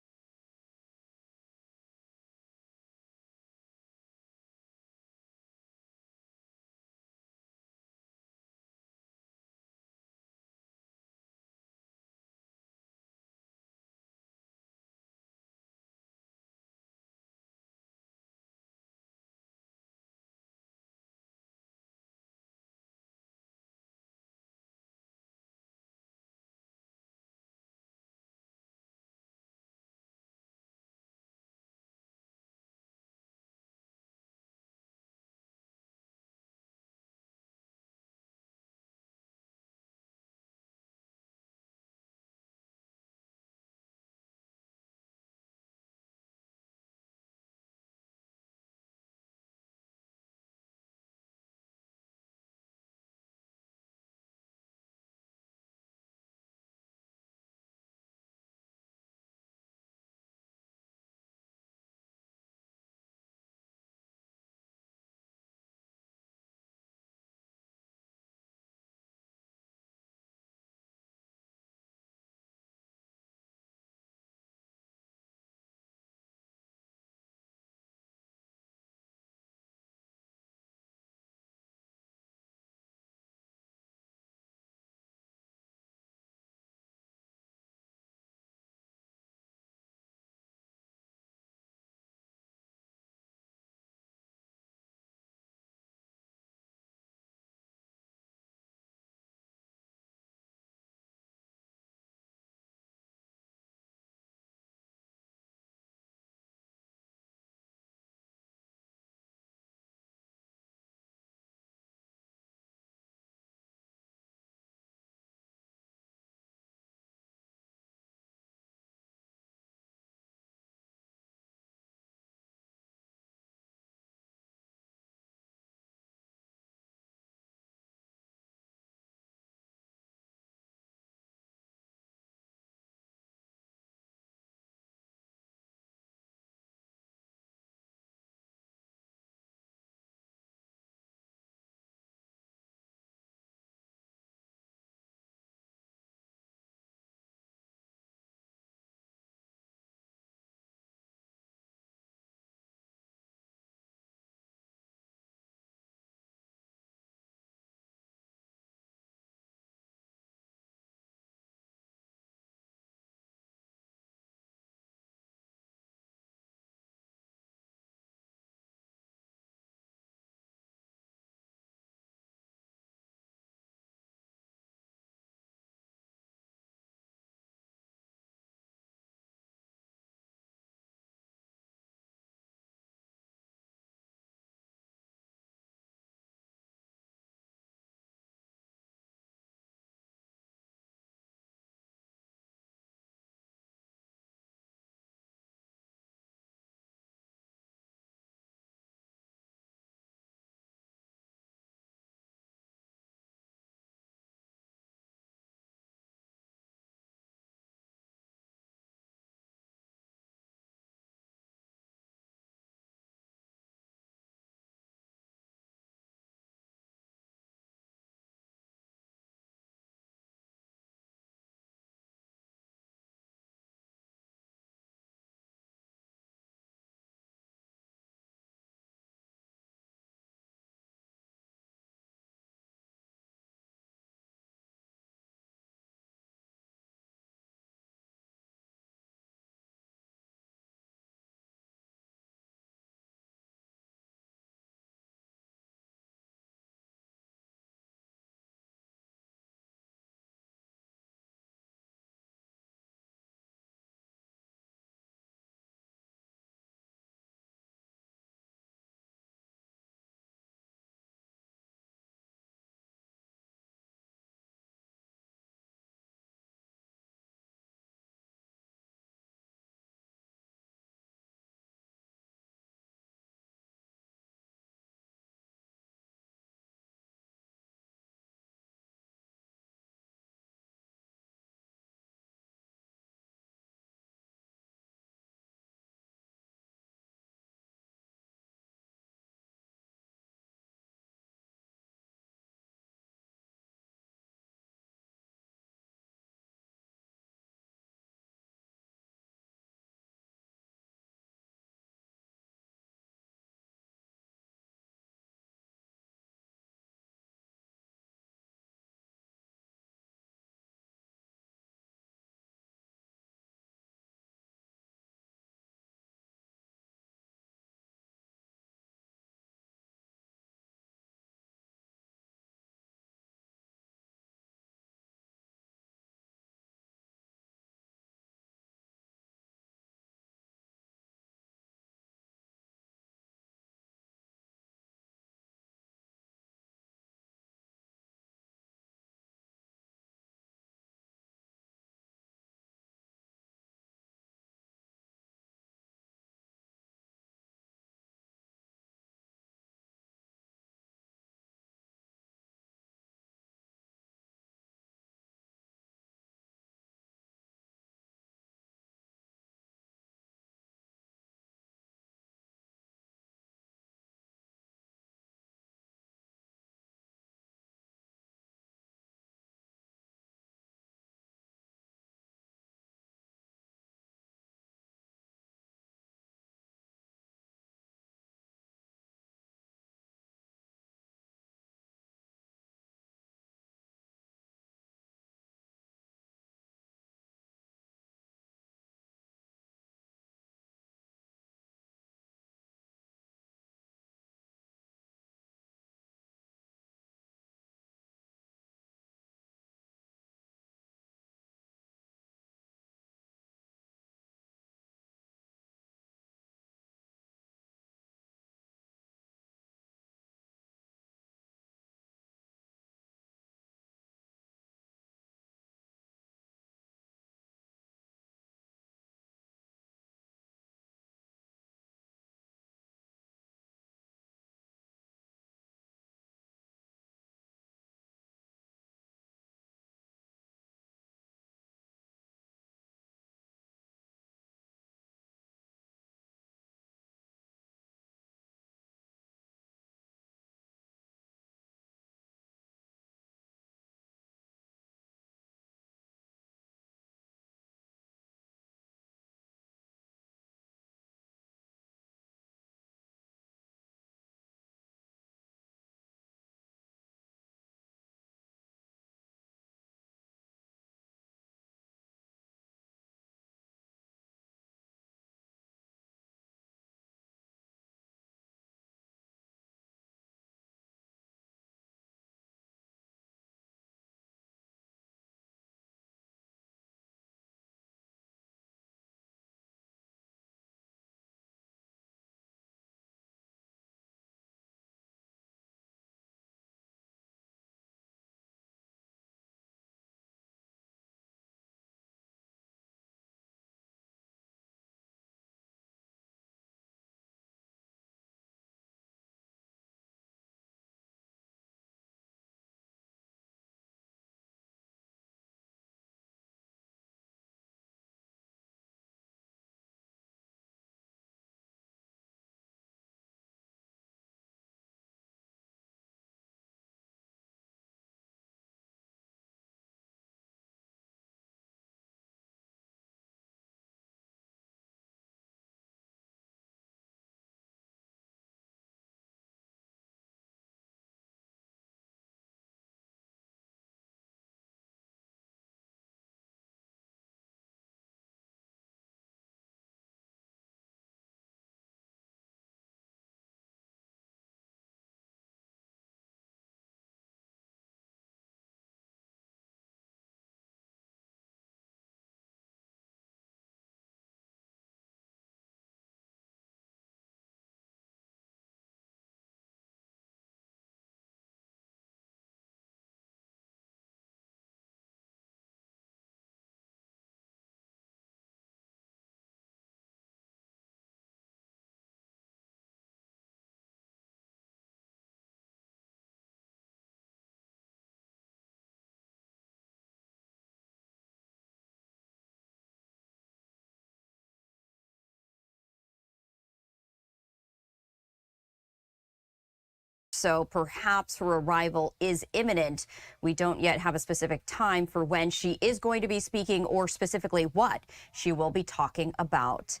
so perhaps her arrival is imminent. We don't yet have a specific time for when she is going to be speaking or specifically what she will be talking about.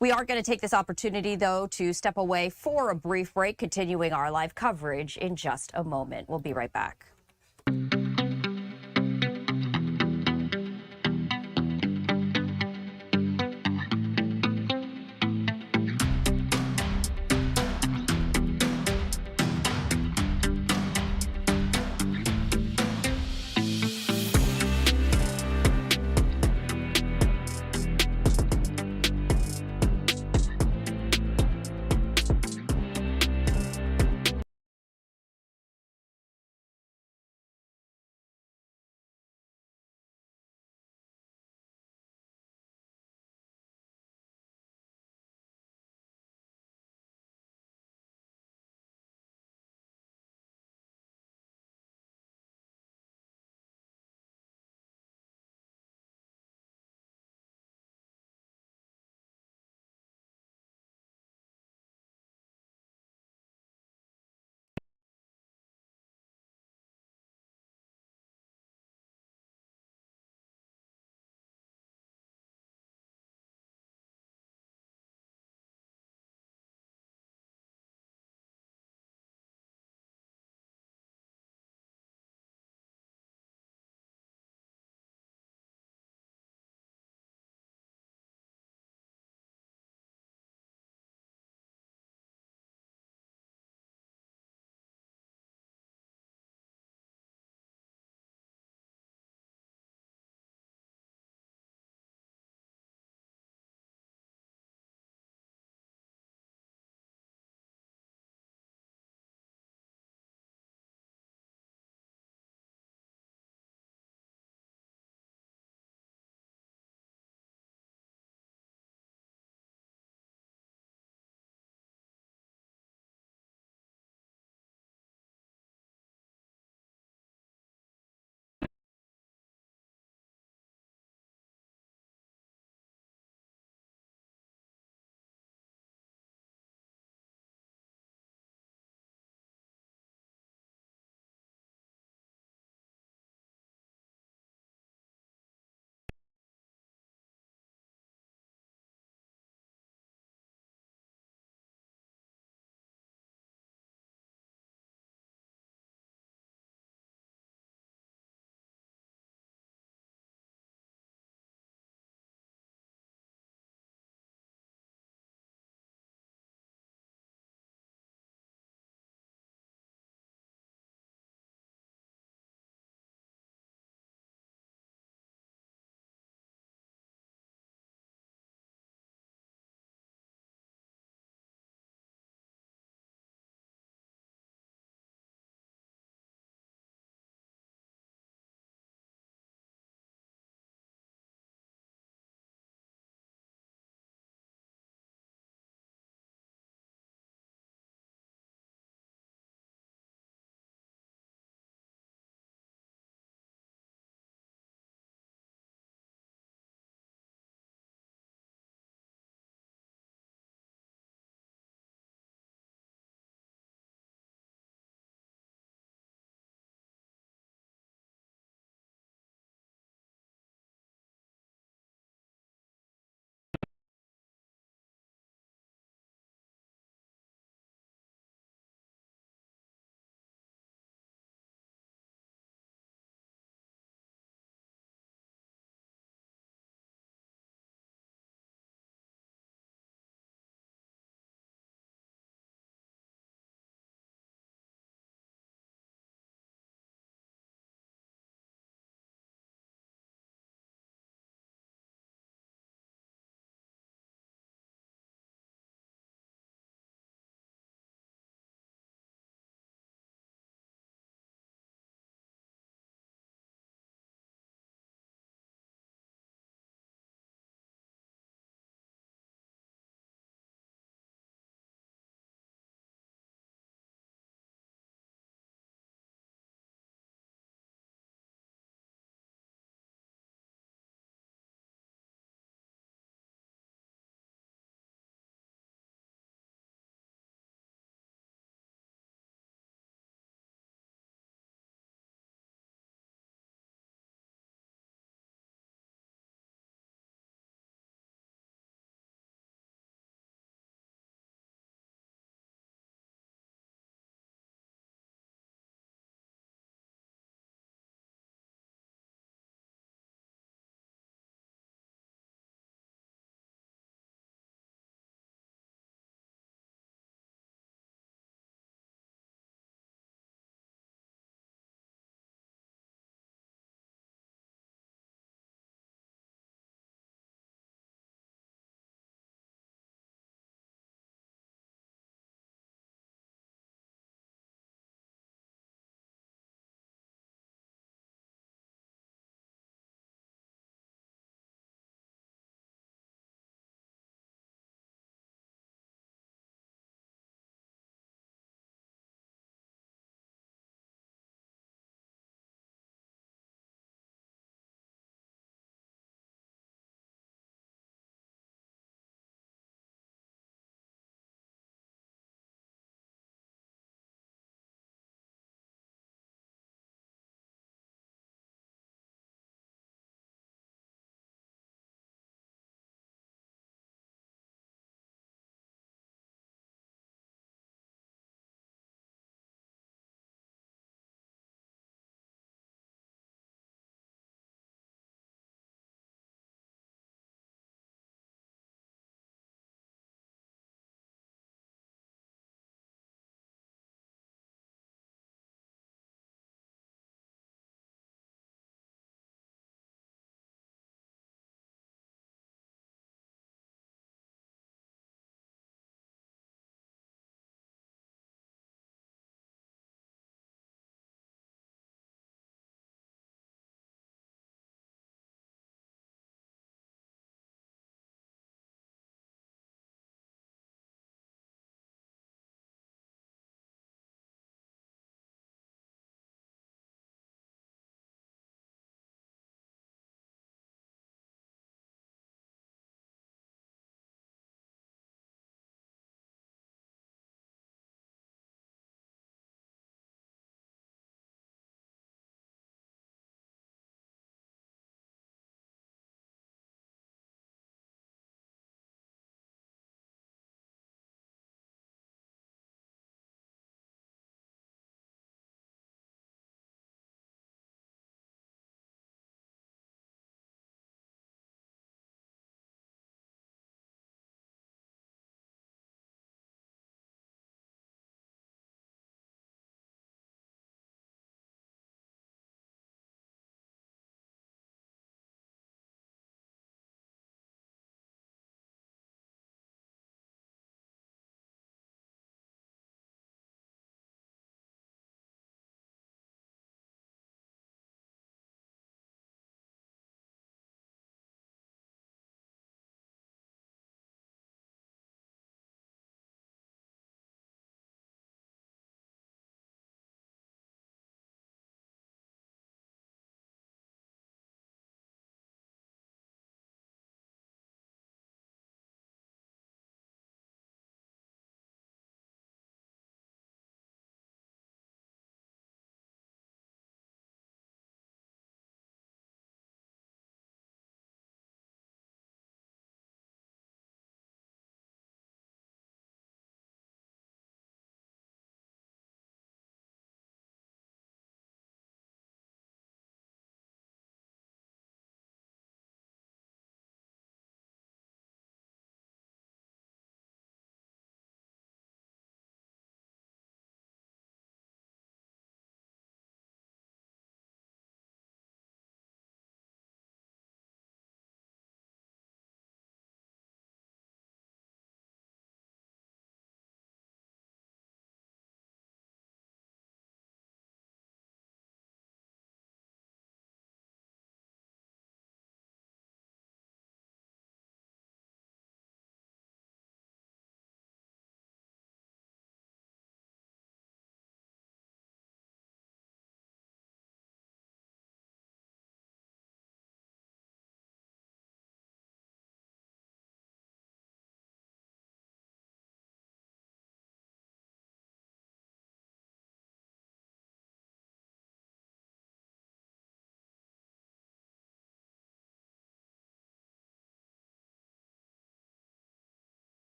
We are going to take this opportunity, though, to step away for a brief break, continuing our live coverage in just a moment. We'll be right back.